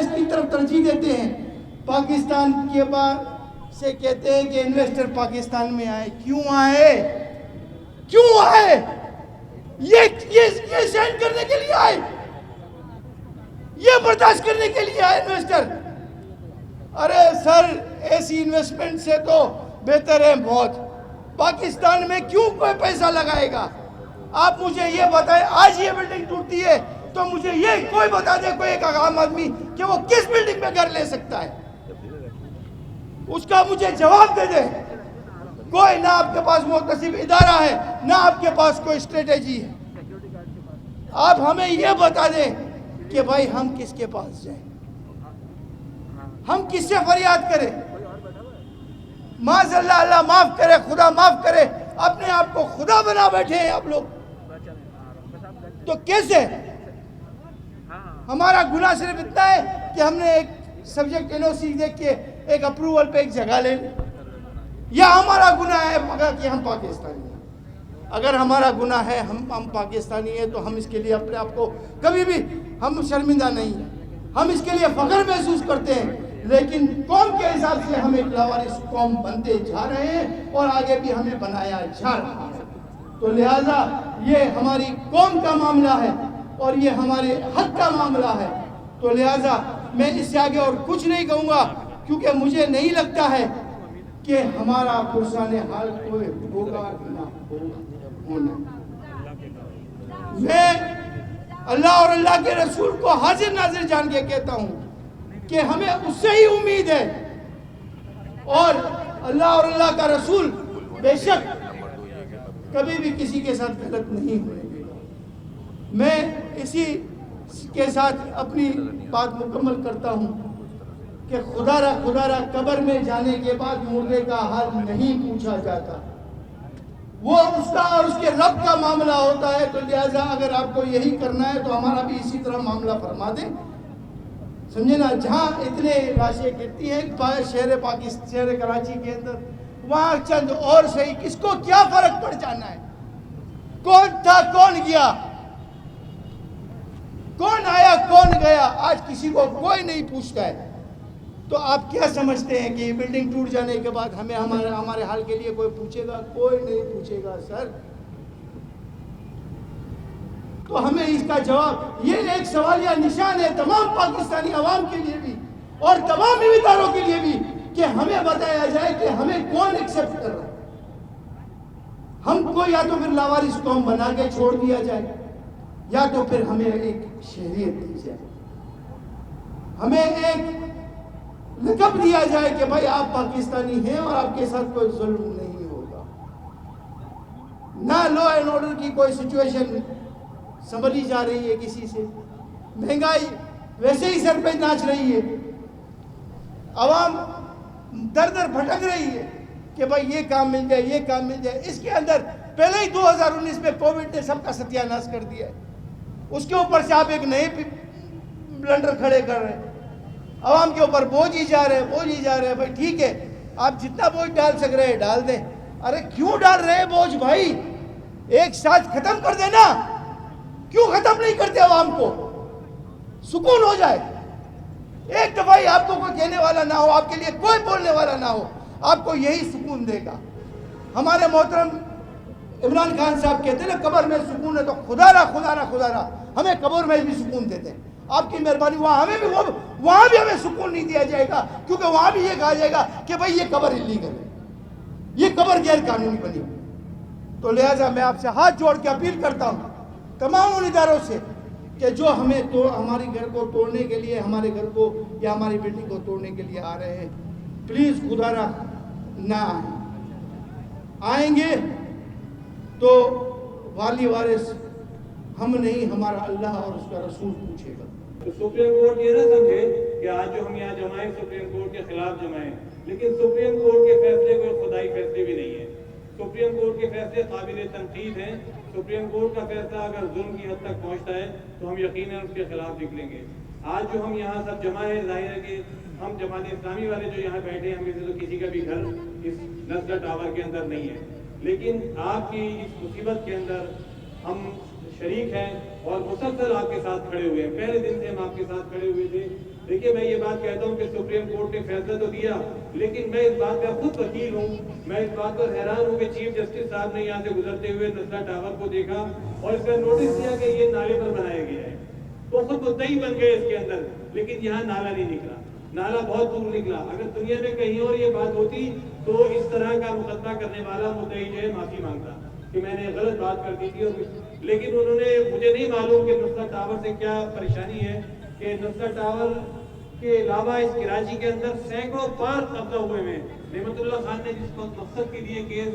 की तरफ तरजीह देते हैं, पाकिस्तान के बाद से कहते हैं कि इन्वेस्टर पाकिस्तान में आए। क्यों आए? ये सेंड करने के लिए आए, ये बर्दाश्त करने के लिए आए इन्वेस्टर। अरे सर, ऐसी इन्वेस्टमेंट से तो बेहतर है बहुत। पाकिस्तान में क्यों कोई पैसा लगाएगा? आप मुझे ये बताएं, आज ये बिल्डिंग टूटती है तो मुझे ये कोई बता दे, कोई एक आम आदमी, कि वो किस बिल्डिंग में घर ले सकता है, उसका मुझे जवाब दे दे। कोई ना आपके पास मुतसिब इदारा है, ना आपके पास कोई स्ट्रेटेजी है। आप हमें ये बता दें कि भाई हम किसके पास जाएं, हम किससे फरियाद करें? माज़अल्लाह, अल्लाह माफ करे, खुदा माफ करे, अपने आप को खुदा बना बैठे हैं आप लोग। तो कैसे? हमारा गुनाह सिर्फ इतना है कि हमने एक सब्जेक्ट एनओसी देख के एक अप्रूवल पे एक जगह ले ली, या हमारा गुनाह है मगर कि हम पाकिस्तानी हैं। اگر ہمارا گناہ ہے, ہم پاکستانی ہیں, تو ہم اس کے لیے اپنے آپ کو کبھی بھی ہم شرمندہ نہیں ہیں, ہم اس کے لیے فخر محسوس کرتے ہیں. لیکن قوم کے حساب سے ہم ایک لاوارث قوم بنتے جا رہے ہیں اور آگے بھی ہمیں بنایا جا رہا ہے. تو لہٰذا یہ ہماری قوم کا معاملہ ہے اور یہ ہمارے حق کا معاملہ ہے. تو لہٰذا میں اس سے آگے اور کچھ نہیں کہوں گا, کیونکہ مجھے نہیں لگتا ہے کہ ہمارا پرسان حال کوئی ہوگا نہ ہونا. میں اللہ اور اللہ کے رسول کو حاضر ناظر جان کے کہتا ہوں کہ ہمیں اس سے ہی امید ہے, اور اللہ اور اللہ کا رسول بے شک کبھی بھی کسی کے ساتھ غلط نہیں ہونے گا. میں اسی کے ساتھ اپنی بات مکمل کرتا ہوں کہ خدا را قبر میں جانے کے بعد مردے کا حال نہیں پوچھا جاتا, وہ اس کا اور اس کے رب کا معاملہ ہوتا ہے. تو لہٰذا اگر آپ کو یہی کرنا ہے تو ہمارا بھی اسی طرح معاملہ فرما دیں, سمجھے نا. جہاں اتنے لاشیں گرتی ہیں شہر کراچی کے اندر, وہاں چند اور صحیح, کس کو کیا فرق پڑ جانا ہے؟ کون تھا, کون گیا, کون آیا, کون گیا, آج کسی کو کوئی نہیں پوچھتا ہے. تو آپ کیا سمجھتے ہیں کہ یہ بلڈنگ ٹوٹ جانے کے بعد ہمیں ہمارے حال کے لیے کوئی پوچھے گا؟ کوئی نہیں پوچھے گا سر. تو ہمیں اس کا جواب, یہ ایک سوالیہ نشان ہے تمام پاکستانی عوام کے لیے بھی اور تمام امیدواروں کے لیے بھی, کہ ہمیں بتایا جائے کہ ہمیں کون ایکسیپٹ کر رہا ہے. ہم کو یا تو پھر لاوارث قوم بنا کے چھوڑ دیا جائے, یا تو پھر ہمیں ایک شہریت دی جائے, ہمیں ایک لقب دیا جائے کہ بھائی آپ پاکستانی ہیں اور آپ کے ساتھ کوئی ظلم نہیں ہوگا. نہ لا اینڈ آرڈر کی کوئی سچویشن سنبھلی جا رہی ہے کسی سے, مہنگائی ویسے ہی سر پہ ناچ رہی ہے, عوام در در بھٹک رہی ہے کہ بھائی یہ کام مل جائے, یہ کام مل جائے. اس کے اندر پہلے ہی 2019 میں کووڈ نے سب کا ستیہ ناش کر دیا ہے, اس کے اوپر سے آپ ایک نئے بلنڈر کھڑے کر رہے ہیں, عوام کے اوپر بوجھ ہی جا رہے ہیں. بھائی ٹھیک ہے, آپ جتنا بوجھ ڈال سک رہے ہیں ڈال دیں. ارے کیوں ڈال رہے ہیں بوجھ بھائی؟ ایک ساتھ ختم کر دینا, کیوں ختم نہیں کرتے عوام کو؟ سکون ہو جائے. ایک دفعہ ہی آپ کو کوئی کہنے والا نہ ہو, آپ کے لیے کوئی بولنے والا نہ ہو, آپ کو یہی سکون دے گا. ہمارے محترم عمران خان صاحب کہتے ہیں نا قبر میں سکون ہے, تو خدا را ہمیں قبر میں بھی سکون دیتے ہیں. آپ کی مہربانی, وہاں بھی ہمیں سکون نہیں دیا جائے گا, کیونکہ وہاں بھی یہ کہا جائے گا کہ بھئی یہ قبر انلیگل ہے, یہ قبر غیر قانونی بنی. تو لہٰذا میں آپ سے ہاتھ جوڑ کے اپیل کرتا ہوں تمام ان اداروں سے کہ جو ہمیں ہماری گھر کو توڑنے کے لیے, ہمارے گھر کو یا ہماری بیٹی کو توڑنے کے لیے آ رہے ہیں, پلیز خدا را نہ آئیں گے تو والی وارث ہم نہیں, ہمارا اللہ اور اس کا رسول پوچھے گا. سپریم کورٹ یہ نہ سمجھے کہ آج جو ہم یہاں جمائیں سپریم کورٹ کے خلاف جمائیں, لیکن سپریم کورٹ کے فیصلے کوئی خدائی فیصلے بھی نہیں ہے. سپریم کورٹ کے فیصلے قابل تنقید ہیں. سپریم کورٹ کا فیصلہ اگر ظلم کی حد تک پہنچتا ہے تو ہم یقیناً اس کے خلاف نکلیں گے. آج جو ہم یہاں سب جمع ہیں, ظاہر ہے کہ ہم جماعت اسلامی والے جو یہاں بیٹھے ہیں, ہم میں سے تو کسی کا بھی گھر اس نزلہ ٹاور کے اندر نہیں ہے, لیکن آپ کی اس مصیبت کے اندر ہم شریک ہیں اور مسلسل آپ کے ساتھ کھڑے ہوئے ہیں. پہلے دن سے ہم آپ کے ساتھ کھڑے ہوئے تھے. دیکھیے میں یہ بات کہتا ہوں کہ سپریم کورٹ نے فیصلہ تو دیا, لیکن میں اس بات کا خود وکیل ہوں. میں اس بات پر حیران ہوں کہ چیف جسٹس صاحب نے یہاں سے گزرتے ہوئے نزلہ ٹاور کو دیکھا اور اس کا نوٹس دیا کہ یہ نالے پر بنایا گیا ہے. وہ خود مدعی بن گئے اس کے اندر, لیکن یہاں نالا نہیں نکلا. نالا بہت دور نکلا. اگر دنیا میں کہیں اور یہ بات ہوتی تو اس طرح کا مقدمہ کرنے والا مدعی جو ہے معافی مانگتا کہ میں نے غلط بات کر دی تھی. لیکن انہوں نے, مجھے نہیں معلوم کہ نزلہ ٹاور سے کیا پریشانی ہے کہ نزلہ ٹاور کے علاوہ اس کراچی کے اندر سینکڑوں پارک قبضہ ہوئے ہیں. نعمت اللہ خان نے جس مقصد کے لیے کیس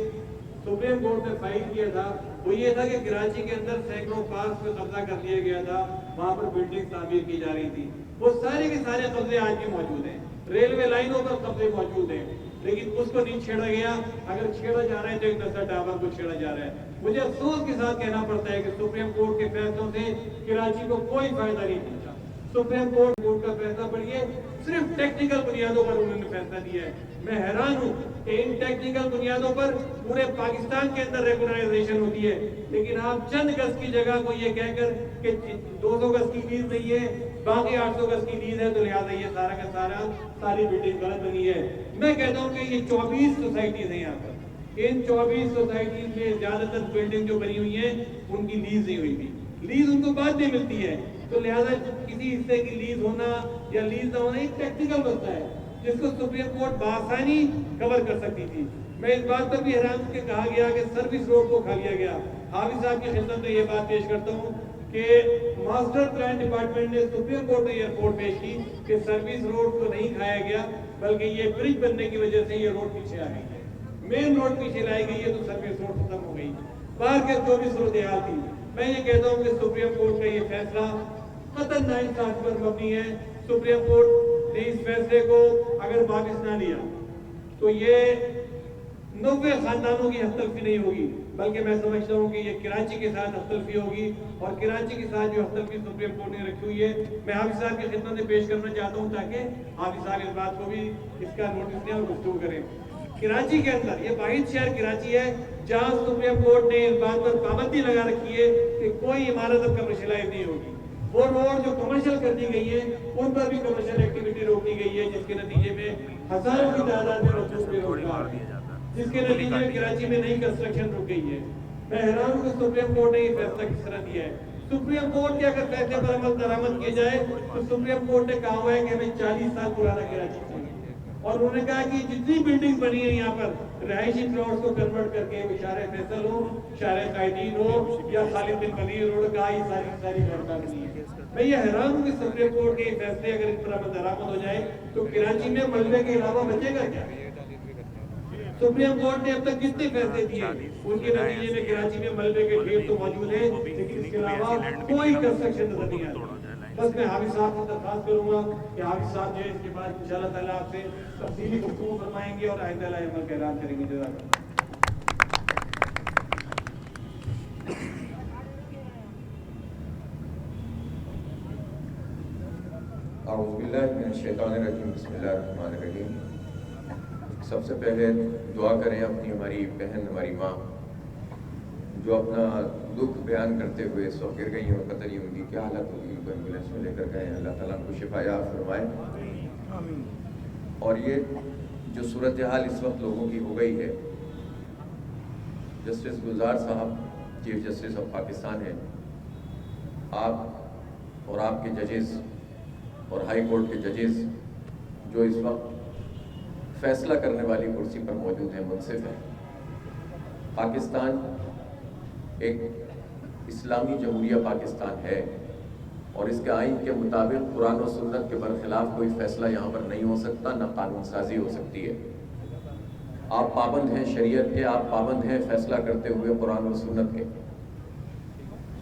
سپریم کورٹ میں فائل کیا تھا وہ یہ تھا کہ کراچی کے اندر سینکڑوں پارک پہ قبضہ کر لیا گیا تھا, وہاں پر بلڈنگ تعمیر کی جا رہی تھی. وہ سارے کے سارے قبضے آج بھی موجود ہیں. ریلوے لائنوں پر قبضے موجود ہیں, لیکن اس کو نہیں چھیڑا گیا. اگر چھیڑا جا رہا ہے تو ایک نزلہ ٹاور کو چھیڑا جا رہا ہے. مجھے افسوس کے ساتھ کہنا پڑتا ہے کہ سپریم کورٹ کے فیصلوں سے کراچی کو کوئی فائدہ نہیں پہنچا. सुप्रीम कोर्ट का फैसला पढ़िए, सिर्फ टेक्निकल बुनियादों पर उन्होंने फैसला दिया है। मैं हैरान हूँ कि इन टेक्निकल बुनियादों पर पूरे पाकिस्तान के अंदर रेगुलराइजेशन होती है, लेकिन आप चंद गज की जगह को ये कहकर कि 200 गज की लीज नहीं है, बाकी 800 गज की लीज है, तो लिहाजा ये सारा का सारा सारी बिल्डिंग गलत बनी है। मैं कहता हूँ कि ये 24 सोसाइटीज हैं यहाँ पर, इन 24 सोसाइटीज में ज्यादातर बिल्डिंग जो बनी हुई है उनकी लीज नहीं हुई थी, लीज उनको बाद में मिलती है, तो लिहाजा किसी हिस्से की लीज होना या लीज ना होना एक टेक्निकल मसला है जिसको सुप्रीम कोर्ट बआसानी कवर कर सकती थी। मैं इस बात पर भी हैरान हूं कि कहा गया कि सर्विस रोड को खा लिया गया। हाफिज साहब की खिदमत में ये बात पेश करता हूं कि मास्टर प्लान डिपार्टमेंट ने सुप्रीम कोर्ट में ये रिपोर्ट पेश की कि सर्विस रोड को नहीं खाया गया, बल्कि ये ब्रिज बनने की वजह से ये रोड पीछे आ गई है, मेन रोड पीछे लाई गई है, तो सर्विस रोड खत्म हो गई। बाहर के 24 सूरत हाल थी। मैं ये कहता हूँ कि सुप्रीम कोर्ट का ये फैसला कतई नाइंसाफी पर मबनी है। सुप्रीम कोर्ट ने इस फैसले को अगर वापस ना लिया तो ये 90 खानदानों की हस्तलफी नहीं होगी, बल्कि मैं समझता हूँ कि ये कराची के साथ हस्तलफी होगी, और कराची के साथ जो हस्तलफी सुप्रीम कोर्ट ने रखी हुई है, मैं हाफिज साहब की खिदमत में पेश करना चाहता हूँ ताकि हाफिज साहब इस बात को भी इसका नोटिस दें और गुफ्तगू करें। कराची के अंदर ये वाहिद शहर कराची है जहाँ सुप्रीम कोर्ट ने इस बात पर पाबंदी लगा रखी है कि कोई इमारत अब कमर्शियलाइज नहीं होगी। वो रोड जो कमर्शियल कर दी गई है उन पर भी कमर्शियल एक्टिविटी रोक दी गई है, जिसके नतीजे में हजारों की तादाद में लोगों को रोजगार, जिसके नतीजे में कराची में नई कंस्ट्रक्शन रुक गई है। मैं हैरान हूँ कि सुप्रीम कोर्ट ने ये फैसला किस तरह दिया है। सुप्रीम कोर्ट के अगर फैसले पर अमल दरामद किया जाए तो सुप्रीम कोर्ट ने कहा हुआ है कि हमें 40 साल पुराना कराची चाहिए, और उन्होंने कहा कि जितनी बिल्डिंग बनी है यहाँ पर रहायशी प्लॉट्स को कन्वर्ट करके वो शारे फैसल हो, शारे कायदीन हो या खालिद बिन वलीद रोड का ये सारी व्यवस्था बनी है। मैं ये हैरान हूँ कि सुप्रीम कोर्ट के फैसले अगर इस तरह दरामद हो जाए तो कराची में मलबे के अलावा बचेगा क्या? सुप्रीम कोर्ट ने अब तक कितने फैसले दिए, उनके नतीजे में कराची में मलबे के ढेर तो मौजूद है, लेकिन इसके अलावा कोई कंस्ट्रक्शन नजर नहीं आता। बस मैं हाफिज साहब से दरख्वास्त करूंगा कि हाफिज साहब जो है इसके बाद इंशाअल्लाह ताला आपसे तफसीली गुफ्तगू फरमाएंगे और आइंदा अमल का ऐलान करेंगे। जज़ाकल्लाह। बिस्मिल्लाहिर्रहमानिर्रहीम। सबसे पहले दुआ करें अपनी हमारी बहन हमारी माँ जो अपना दुख बयान करते हुए इस वक्त गिर गई और पता नहीं उनकी क्या हालत होगी, उनको एम्बुलेंस में लेकर गए। अल्लाह ताला उनको शिफाया फरमाए। और ये जो सूरत हाल इस वक्त लोगों की हो गई है, जस्टिस गुलजार साहब चीफ जस्टिस ऑफ पाकिस्तान है, आप और आपके जजेस और हाई कोर्ट के जजेस जो इस वक्त फैसला करने वाली कुर्सी पर मौजूद हैं, मुनसिफ हैं। पाकिस्तान एक इस्लामी जमहूरिया पाकिस्तान है और इसके आइन के मुताबिक कुरान और सुन्नत के बरखिलाफ कोई फैसला यहाँ पर नहीं हो सकता, न कानून साजी हो सकती है। आप पाबंद हैं शरीयत के, आप पाबंद हैं फैसला करते हुए कुरान और सुन्नत के।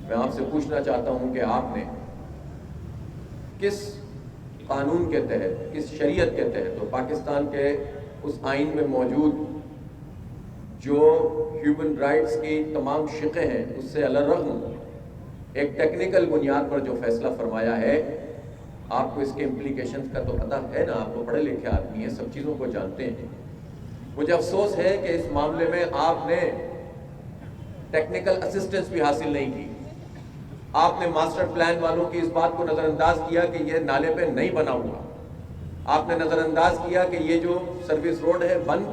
मैं आपसे पूछना चाहता हूँ कि आपने किस कानून के तहत, किस शरीयत के तहत, तो पाकिस्तान के उस आइन में मौजूद जो ह्यूमन राइट्स की तमाम शिक़े हैं उससे अलग एक टेक्निकल बुनियाद पर जो फैसला फरमाया है, आपको इसके इम्प्लीकेशंस का तो पता है ना, आप तो पढ़े लिखे आदमी हैं, सब चीज़ों को जानते हैं। मुझे अफसोस है कि इस मामले में आपने टेक्निकल असिस्टेंस भी हासिल नहीं की। आपने मास्टर प्लान वालों की इस बात को नज़रअंदाज किया कि ये नाले पे नहीं बना हुआ। आपने नज़रअंदाज किया कि ये जो सर्विस रोड है बंद,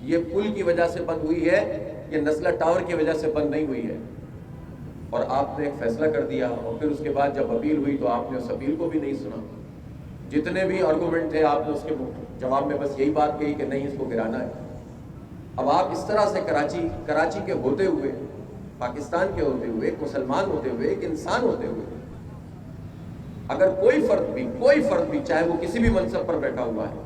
ये पुल की वजह से बंद हुई है, ये नस्ला टावर की वजह से बंद नहीं हुई है। और आपने एक फैसला कर दिया और फिर उसके बाद जब अपील हुई तो आपने उस अपील को भी नहीं सुना। जितने भी आर्गूमेंट थे आपने उसके जवाब में बस यही बात कही कि नहीं, इसको गिराना है। अब आप इस तरह से कराची के होते हुए, पाकिस्तान के होते हुए, एक मुसलमान होते हुए, एक इंसान होते हुए, अगर कोई फर्द भी चाहे वो किसी भी मनसब पर बैठा हुआ है,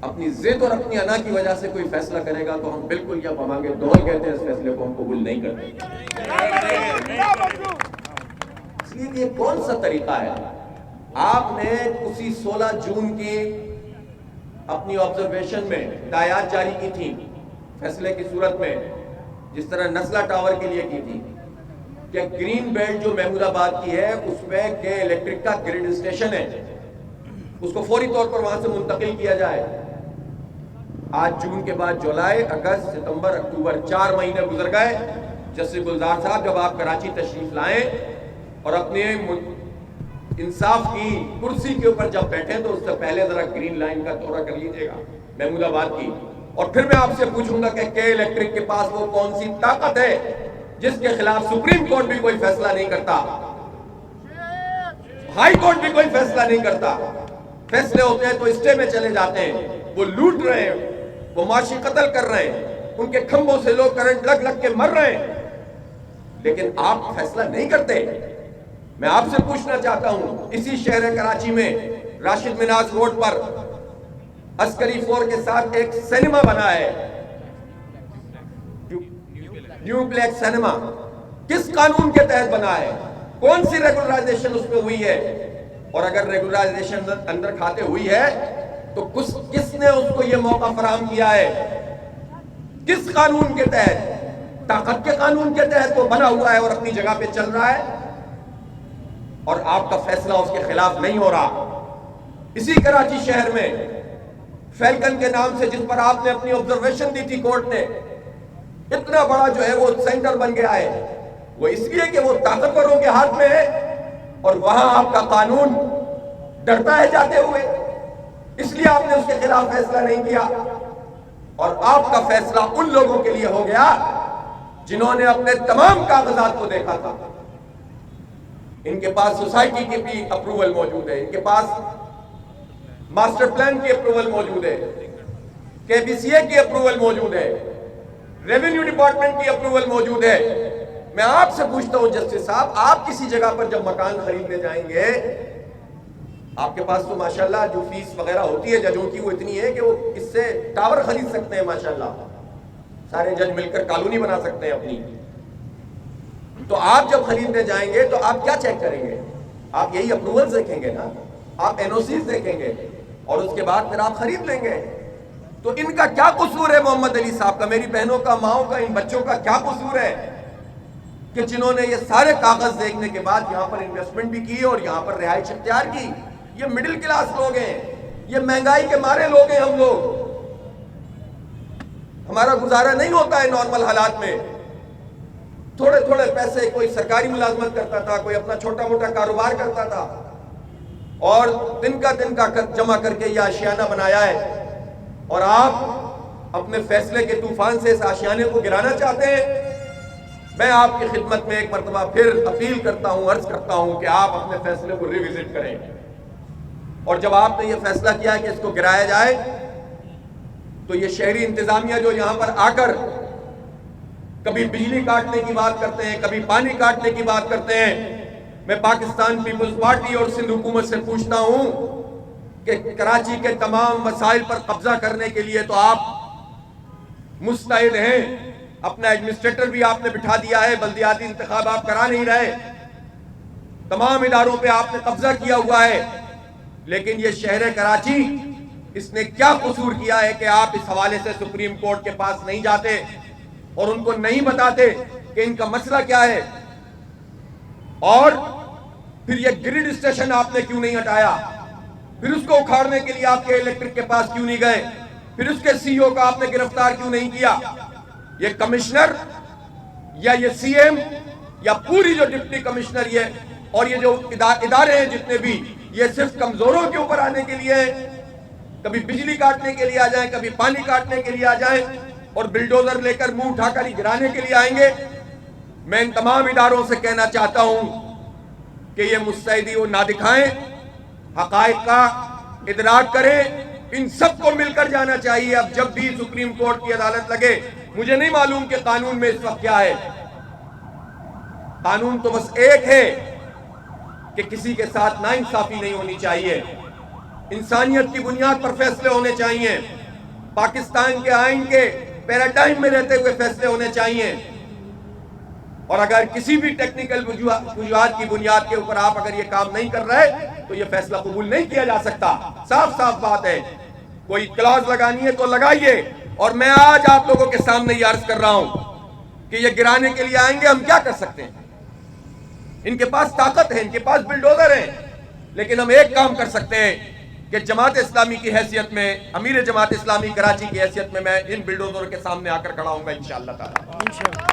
अपनी जिद और अपनी अना की वजह से कोई फैसला करेगा तो हम बिल्कुल या बमांगे दौल कहते हैं, इस फैसले को हम कबूल नहीं करते। इसलिए ये कौन सा तरीका है? आपने उसी 16 जून की अपनी ऑब्जर्वेशन में हिदायत जारी की थी फैसले की सूरत में, जिस तरह नस्ला टावर के लिए की थी। کہ گرین بیلٹ جو محمود آباد کی ہے اس میں کہ الیکٹرک کا گریڈ اسٹیشن ہے، اس کو فوری طور پر وہاں سے منتقل کیا جائے۔ آج جون کے بعد جولائی، اگست، ستمبر، اکتوبر 4 مہینے گزر گئے۔ جسٹس گلزار صاحب جب آپ کراچی تشریف لائیں اور اپنے انصاف کی کرسی کے اوپر جب بیٹھیں تو اس سے پہلے ذرا گرین لائن کا دورہ کر لیجئے گا محمود آباد کی، اور پھر میں آپ سے پوچھوں گا کہ کے الیکٹرک کے پاس وہ کون سی طاقت ہے جس کے خلاف سپریم کورٹ بھی کوئی فیصلہ نہیں کرتا، ہائی کورٹ بھی کوئی فیصلہ نہیں کرتا۔ فیصلے ہوتے ہیں تو اسٹے میں چلے جاتے ہیں، وہ لوٹ رہے ہیں، وہ معاشی قتل کر رہے ہیں، ان کے کھمبوں سے لوگ کرنٹ لگ لگ کے مر رہے ہیں، لیکن آپ فیصلہ نہیں کرتے۔ میں آپ سے پوچھنا چاہتا ہوں، اسی شہر کراچی میں راشد مناز روڈ پر عسکری فور کے ساتھ ایک سینما بنا ہے، نیو بلیک سینما، کس قانون کے تحت بنا ہے؟ کون سی ریگولرائزیشن اس میں ہوئی ہے؟ اور اگر ریگولرائزیشن اندر کھاتے ہوئی ہے تو کس نے اس کو یہ موقع فراہم کیا ہے؟ کس قانون کے تحت؟ طاقت کے قانون کے تحت وہ بنا ہوا ہے اور اپنی جگہ پہ چل رہا ہے، اور آپ کا فیصلہ اس کے خلاف نہیں ہو رہا۔ اسی کراچی شہر میں فیلکن کے نام سے جس پر آپ نے اپنی آبزرویشن دی تھی کورٹ نے، اتنا بڑا جو ہے وہ سینٹر بن گیا ہے، وہ اس لیے کہ وہ طاقتوروں کے ہاتھ میں ہے، اور وہاں آپ کا قانون ڈرتا ہے جاتے ہوئے، اس لیے آپ نے اس کے خلاف فیصلہ نہیں کیا۔ اور آپ کا فیصلہ ان لوگوں کے لیے ہو گیا جنہوں نے اپنے تمام کاغذات کو دیکھا تھا۔ ان کے پاس سوسائٹی کی بھی اپروول موجود ہے، ان کے پاس ماسٹر پلان کی اپروول موجود ہے، کے بی سی اے کی اپروول موجود ہے، ریونیو ڈپارٹمنٹ کی اپروول موجود ہے۔ میں آپ سے پوچھتا ہوں جسٹس صاحب، آپ کسی جگہ پر جب مکان خریدنے جائیں گے، آپ کے پاس تو ماشاءاللہ جو فیس وغیرہ ہوتی ہے ججوں کی وہ اتنی ہے کہ وہ اس سے ٹاور خرید سکتے ہیں، ماشاءاللہ سارے جج مل کر کالونی بنا سکتے ہیں اپنی۔ تو آپ جب خریدنے جائیں گے تو آپ کیا چیک کریں گے؟ آپ یہی اپروولز دیکھیں گے نا، آپ این او سیز دیکھیں گے، اور اس کے بعد پھر آپ خرید لیں گے۔ تو ان کا کیا قصور ہے محمد علی صاحب کا، میری بہنوں کا، ماؤں کا، ان بچوں کا کیا قصور ہے کہ جنہوں نے یہ سارے کاغذ دیکھنے کے بعد یہاں پر انویسٹمنٹ بھی کی اور یہاں پر رہائش اختیار کی؟ یہ مڈل کلاس لوگ ہیں، یہ مہنگائی کے مارے لوگ ہیں، ہم لوگ، ہمارا گزارا نہیں ہوتا ہے نارمل حالات میں۔ تھوڑے تھوڑے پیسے، کوئی سرکاری ملازمت کرتا تھا، کوئی اپنا چھوٹا موٹا کاروبار کرتا تھا، اور دن کا جمع کر کے یہ آشیانہ بنایا ہے، اور آپ اپنے فیصلے کے طوفان سے اس آشیانے کو گرانا چاہتے ہیں۔ میں آپ کی خدمت میں ایک مرتبہ پھر اپیل کرتا ہوں، عرض کرتا ہوں کہ آپ اپنے فیصلے کو ریوزٹ کریں، اور جب آپ نے یہ فیصلہ کیا ہے کہ اس کو گرایا جائے تو یہ شہری انتظامیہ جو یہاں پر آ کر کبھی بجلی کاٹنے کی بات کرتے ہیں، کبھی پانی کاٹنے کی بات کرتے ہیں، میں پاکستان پیپلز پارٹی اور سندھ حکومت سے پوچھتا ہوں کہ کراچی کے تمام مسائل پر قبضہ کرنے کے لیے تو آپ مستعد ہیں، اپنا ایڈمنسٹریٹر بھی آپ نے بٹھا دیا ہے، بلدیاتی انتخاب آپ کرا نہیں رہے، تمام اداروں پہ آپ نے قبضہ کیا ہوا ہے، لیکن یہ شہر کراچی، اس نے کیا قصور کیا ہے کہ آپ اس حوالے سے سپریم کورٹ کے پاس نہیں جاتے اور ان کو نہیں بتاتے کہ ان کا مسئلہ کیا ہے؟ اور پھر یہ گریڈ اسٹیشن آپ نے کیوں نہیں ہٹایا؟ پھر اس کو اکھاڑنے کے لیے آپ کے الیکٹرک کے پاس کیوں نہیں گئے؟ پھر اس کے سی او کا آپ نے گرفتار کیوں نہیں کیا؟ یہ کمشنر یا یہ سی ایم یا پوری جو ڈپٹی کمشنر یہ اور یہ جو ادارے ہیں جتنے بھی، یہ صرف کمزوروں کے اوپر آنے کے لیے ہیں، کبھی بجلی کاٹنے کے لیے آ جائیں، کبھی پانی کاٹنے کے لیے آ جائیں، اور بلڈوزر لے کر منہ اٹھا کر ہی گرانے کے لیے آئیں گے۔ میں ان تمام اداروں سے کہنا چاہتا ہوں کہ یہ مستعدی وہ نہ دکھائیں، حقائق کا ادراک کریں، ان سب کو مل کر جانا چاہیے۔ اب جب بھی سپریم کورٹ کی عدالت لگے، مجھے نہیں معلوم کہ قانون میں اس وقت کیا ہے، قانون تو بس ایک ہے کہ کسی کے ساتھ ناانصافی نہیں ہونی چاہیے، انسانیت کی بنیاد پر فیصلے ہونے چاہیے، پاکستان کے آئین کے پیراڈائم میں رہتے ہوئے فیصلے ہونے چاہیے، اور اگر کسی بھی ٹیکنیکل وجوہات کی بنیاد کے اوپر آپ اگر یہ کام نہیں کر رہے تو یہ فیصلہ قبول نہیں کیا جا سکتا۔ صاف صاف بات ہے، کوئی کلاز لگانی ہے تو لگائیے، اور میں آج آپ لوگوں کے سامنے یہ عرض کر رہا ہوں کہ یہ گرانے کے لیے آئیں گے، ہم کیا کر سکتے ہیں؟ ان کے پاس طاقت ہے, ان کے پاس بلڈوزر ہیں. لیکن ہم ایک کام کر سکتے ہیں کہ جماعت اسلامی کی حیثیت میں, امیر جماعت اسلامی کراچی کی حیثیت میں ان بلڈوزروں کے سامنے آ کر کھڑا ہوں گا انشاءاللہ تعالی,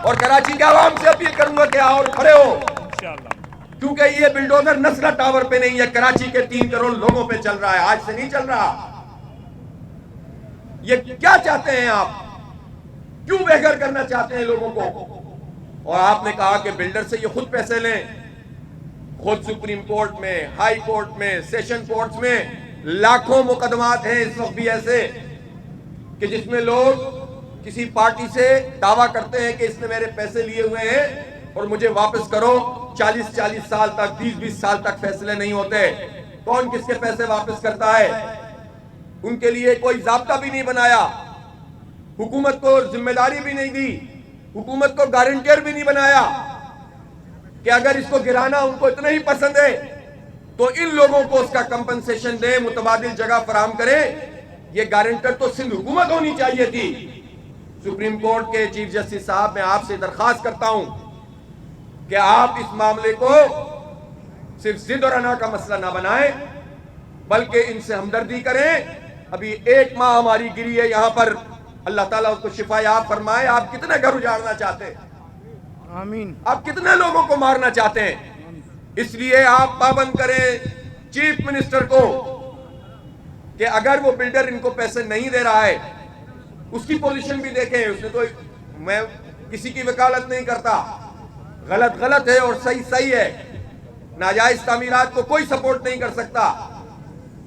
اور کراچی کے عوام سے اپیل کروں گا کہ آؤ اور کھڑے ہو, کیونکہ یہ بلڈوزر نسلا ٹاور پہ نہیں ہے, کراچی کے 3 کروڑ لوگوں پہ چل رہا ہے, آج سے نہیں چل رہا. یہ کیا چاہتے ہیں آپ, کیوں بے گھر کرنا چاہتے ہیں لوگوں کو؟ اور آپ نے کہا کہ بلڈر سے یہ خود پیسے لیں. خود سپریم کورٹ میں, ہائی کورٹ میں, سیشن کورٹس میں لاکھوں مقدمات ہیں اس وقت بھی ایسے کہ جس میں لوگ کسی پارٹی سے دعویٰ کرتے ہیں کہ اس نے میرے پیسے لیے ہوئے ہیں اور مجھے واپس کرو. 40 سال تک, 20 سال تک فیصلے نہیں ہوتے. کون کس کے پیسے واپس کرتا ہے؟ ان کے لیے کوئی ضابطہ بھی نہیں بنایا, حکومت کو ذمہ داری بھی نہیں دی, حکومت کو گارنٹر بھی نہیں بنایا کہ اگر اس کو گرانا ان کو اتنا ہی پسند ہے تو ان لوگوں کو اس کا کمپنسیشن دیں, متبادل جگہ فراہم کریں. یہ گارنٹر تو سندھ حکومت ہونی چاہیے تھی. سپریم کورٹ کے چیف جسٹس صاحب, میں آپ سے درخواست کرتا ہوں کہ آپ اس معاملے کو صرف ضد اور انا کا مسئلہ نہ بنائیں, بلکہ ان سے ہمدردی کریں. ابھی 1 ماہ ہماری گری ہے یہاں پر, اللہ تعالیٰ اس کو شفا یاب فرمائے. آپ کتنے گھر اجاڑنا چاہتے ہیں؟ آمین. آپ کتنے لوگوں کو مارنا چاہتے ہیں؟ اس لیے آپ پابند کریں چیف منسٹر کو کہ اگر وہ بلڈر ان کو پیسے نہیں دے رہا ہے, اس کی پوزیشن بھی دیکھیں. اس نے تو, میں کسی کی وکالت نہیں کرتا, غلط ہے اور صحیح ہے. ناجائز تعمیرات کو کوئی سپورٹ نہیں کر سکتا,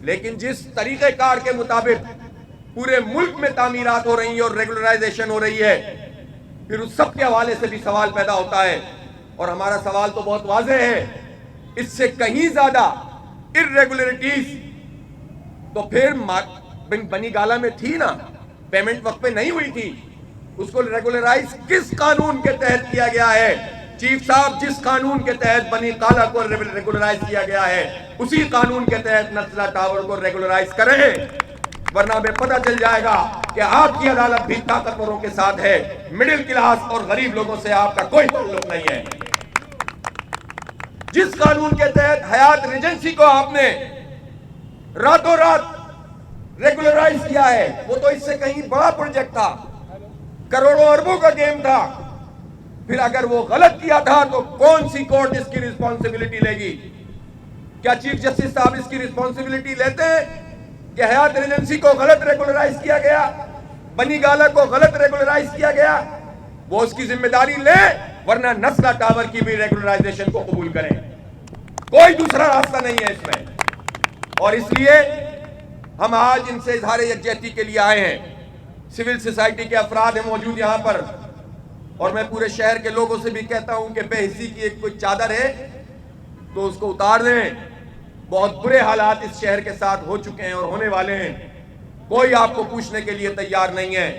لیکن جس طریقہ کار کے مطابق پورے ملک میں تعمیرات ہو رہی ہیں اور ریگولرائزیشن ہو رہی ہے, پھر اس سب کے حوالے سے بھی سوال پیدا ہوتا ہے. اور ہمارا سوال تو بہت واضح ہے, اس سے کہیں زیادہ irregularities تو پھر بنی گالا میں تھی نا, پیمنٹ وقت پہ نہیں ہوئی تھی. اس کو ریگولرائز کس قانون کے تحت کیا گیا ہے؟ چیف صاحب, جس قانون کے تحت بنی گالا کو ریگولرائز کیا گیا ہے اسی قانون کے تحت نسلا ٹاور کو ریگولرائز کریں, ورنہ ہمیں پتہ چل جائے گا کہ آپ کی عدالت بھی طاقتوروں کے ساتھ ہے, مڈل کلاس اور غریب لوگوں سے آپ کا کوئی تعلق نہیں ہے. جس قانون کے تحت حیات ریجنسی کو آپ نے راتوں رات ریگولرائز کیا ہے, وہ تو اس سے کہیں بڑا پروجیکٹ تھا, کروڑوں اربوں کا گیم تھا. پھر اگر وہ غلط کیا تھا تو کون سی کورٹ اس کی رسپانسبلٹی لے گی؟ کیا چیف جسٹس صاحب اس کی رسپانسبلٹی لیتے ہیں کہ حیات ریجنسی کو غلط ریگولرائز کیا گیا, بنی گالا کو غلط ریگولرائز کیا گیا؟ وہ اس کی ذمہ داری لیں, ورنہ نسلا ٹاور کی بھی ریگولرائزیشن کو قبول کریں. کوئی دوسرا راستہ نہیں ہے اس میں. اور اس لیے ہم آج ان سے اظہار یکجہتی کے لیے آئے ہیں. سول سوسائٹی کے افراد ہیں موجود یہاں پر, اور میں پورے شہر کے لوگوں سے بھی کہتا ہوں کہ بے حسی کی ایک کوئی چادر ہے تو اس کو اتار دیں. بہت برے حالات اس شہر کے ساتھ ہو چکے ہیں اور ہونے والے ہیں. کوئی آپ کو پوچھنے کے لیے تیار نہیں ہے.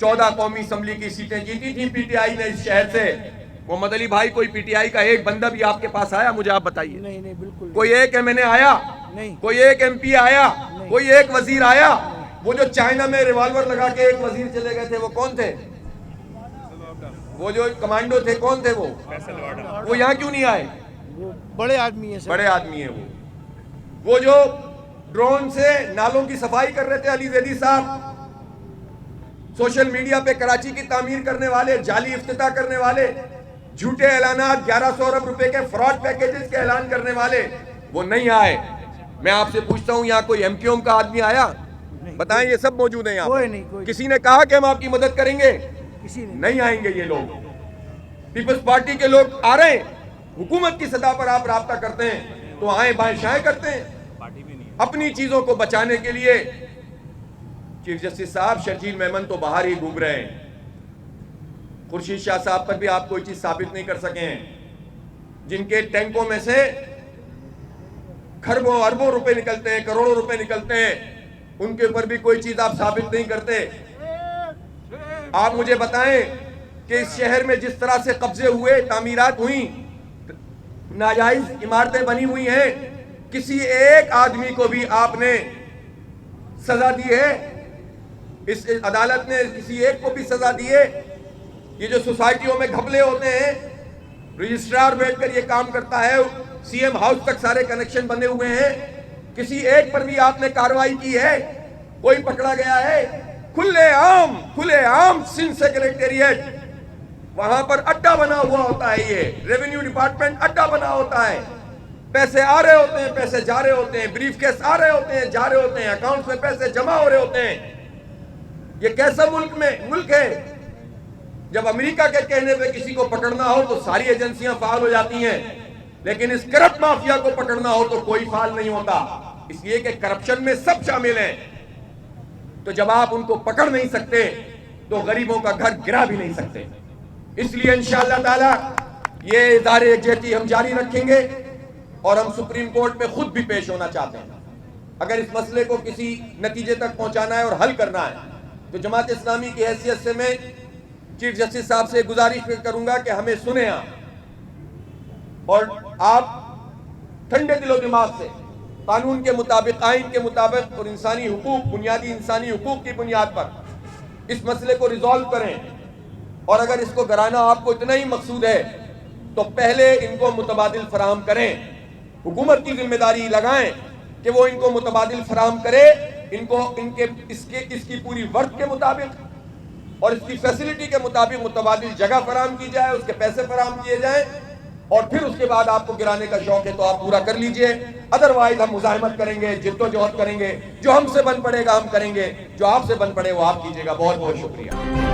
14 قومی اسمبلی کی سیٹیں جیتی تھی پی ٹی آئی نے اس شہر سے. محمد علی بھائی, کوئی پی ٹی آئی کا ایک بندہ بھی آپ کے پاس آیا؟ مجھے آپ بتائیے. نہیں, بالکل. کوئی ایک ایم این اے آیا؟ نہیں. کوئی ایک ایم پی آیا؟ کوئی ایک وزیر آیا؟ وہ جو چائنا میں ریوالور لگا کے ایک وزیر چلے گئے تھے, وہ کون تھے؟ وہ جو کمانڈو تھے, کون تھے وہ یہاں کیوں نہیں آئے؟ بڑے آدمی ہیں, بڑے آدمی ہیں وہ جو ڈرون سے نالوں کی صفائی کر رہے تھے, علی زیدی صاحب. سوشل میڈیا پہ کراچی کی تعمیر کرنے والے, جعلی افتتاح کرنے والے, جھوٹے اعلانات, 1100 ارب روپے کے فراڈ پیکیجز کے اعلان کرنے والے, وہ نہیں آئے. میں آپ سے پوچھتا ہوں, یہاں کوئی ایم کیو ایم کا آدمی آیا؟ بتائیں, یہ سب موجود ہیں یہاں. کسی نے کہا کہ ہم آپ کی مدد کریں گے؟ نہیں آئیں گے یہ لوگ. پیپلز پارٹی کے لوگ آ رہے ہیں, حکومت کی سطح پر آپ رابطہ کرتے ہیں تو آئیں بائیں شائیں کرتے ہیں اپنی چیزوں کو بچانے کے لیے. چیف جسٹس صاحب, شرجیل میمن تو باہر ہی گھوم رہے ہیں. خورشید شاہ صاحب پر بھی آپ کوئی چیز ثابت نہیں کر سکے ہیں. جن کے ٹینکوں میں سے کھربوں اربوں روپے نکلتے ہیں, کروڑوں روپے نکلتے ہیں, ان کے اوپر بھی کوئی چیز آپ ثابت نہیں کرتے. آپ مجھے بتائیں کہ اس شہر میں جس طرح سے قبضے ہوئے, تعمیرات ہوئیں, ناجائز عمارتیں بنی ہوئی ہیں, کسی ایک آدمی کو بھی آپ نے سزا دی ہے؟ اس عدالت نے کسی ایک کو بھی سزا دی ہے؟ یہ جو سوسائٹیوں میں گھپلے ہوتے ہیں, रजिस्ट्रार बैठकर ये काम करता है, सीएम हाउस तक सारे कनेक्शन बने हुए हैं, किसी एक पर भी आपने कार्रवाई की है? कोई पकड़ा गया है? खुले आम सिंध सेक्रेटेरिएट, वहां पर अड्डा बना हुआ होता है, ये रेवेन्यू डिपार्टमेंट अड्डा बना होता है, पैसे आ रहे होते हैं, पैसे जा रहे होते हैं, ब्रीफकेस आ रहे होते हैं, जा रहे होते हैं, अकाउंट में पैसे जमा हो रहे होते हैं। ये कैसा मुल्क है? जब अमेरिका के कहने पे किसी को पकड़ना हो तो सारी एजेंसियां फाल हो जाती हैं, लेकिन इस करप्ट माफिया को पकड़ना हो तो कोई फाल नहीं होता, इसलिए कि करप्शन में सब शामिल हैं। तो जब आप उनको पकड़ नहीं सकते तो गरीबों का घर गिरा भी नहीं सकते। इसलिए इंशाअल्लाह ताला ये इदारे यकजहती हम जारी रखेंगे और हम सुप्रीम कोर्ट में खुद भी पेश होना चाहते हैं। अगर इस मसले को किसी नतीजे तक पहुंचाना है और हल करना है तो जमात इस्लामी की हैसियत से मैं चीफ जस्टिस साहब से गुजारिश करूंगा कि हमें सुने आप, और आप ठंडे दिलो दिमाग से कानून के मुताबिक, आइन के मुताबिक और इंसानी हुकूक, बुनियादी इंसानी हुकूक की बुनियाद पर इस मसले को रिजॉल्व करें। और अगर इसको कराना आपको इतना ही मकसूद है तो पहले इनको मुतबादिल फराहम करें, हुकूमत की जिम्मेदारी लगाएं कि वो इनको मुतबादिल फराहम करे, इनको इसकी पूरी वर्क के मुताबिक और इसकी फैसिलिटी के मुताबिक मुतबादिल जगह फराहम की जाए, उसके पैसे फराहम किए जाएं, और फिर उसके बाद आपको गिराने का शौक है तो आप पूरा कर लीजिए। अदरवाइज हम मुजाहिमत करेंगे, जिद्दोजहद करेंगे, जो हमसे बन पड़ेगा हम करेंगे, जो आपसे बन पड़े वो आप कीजिएगा। बहुत बहुत शुक्रिया।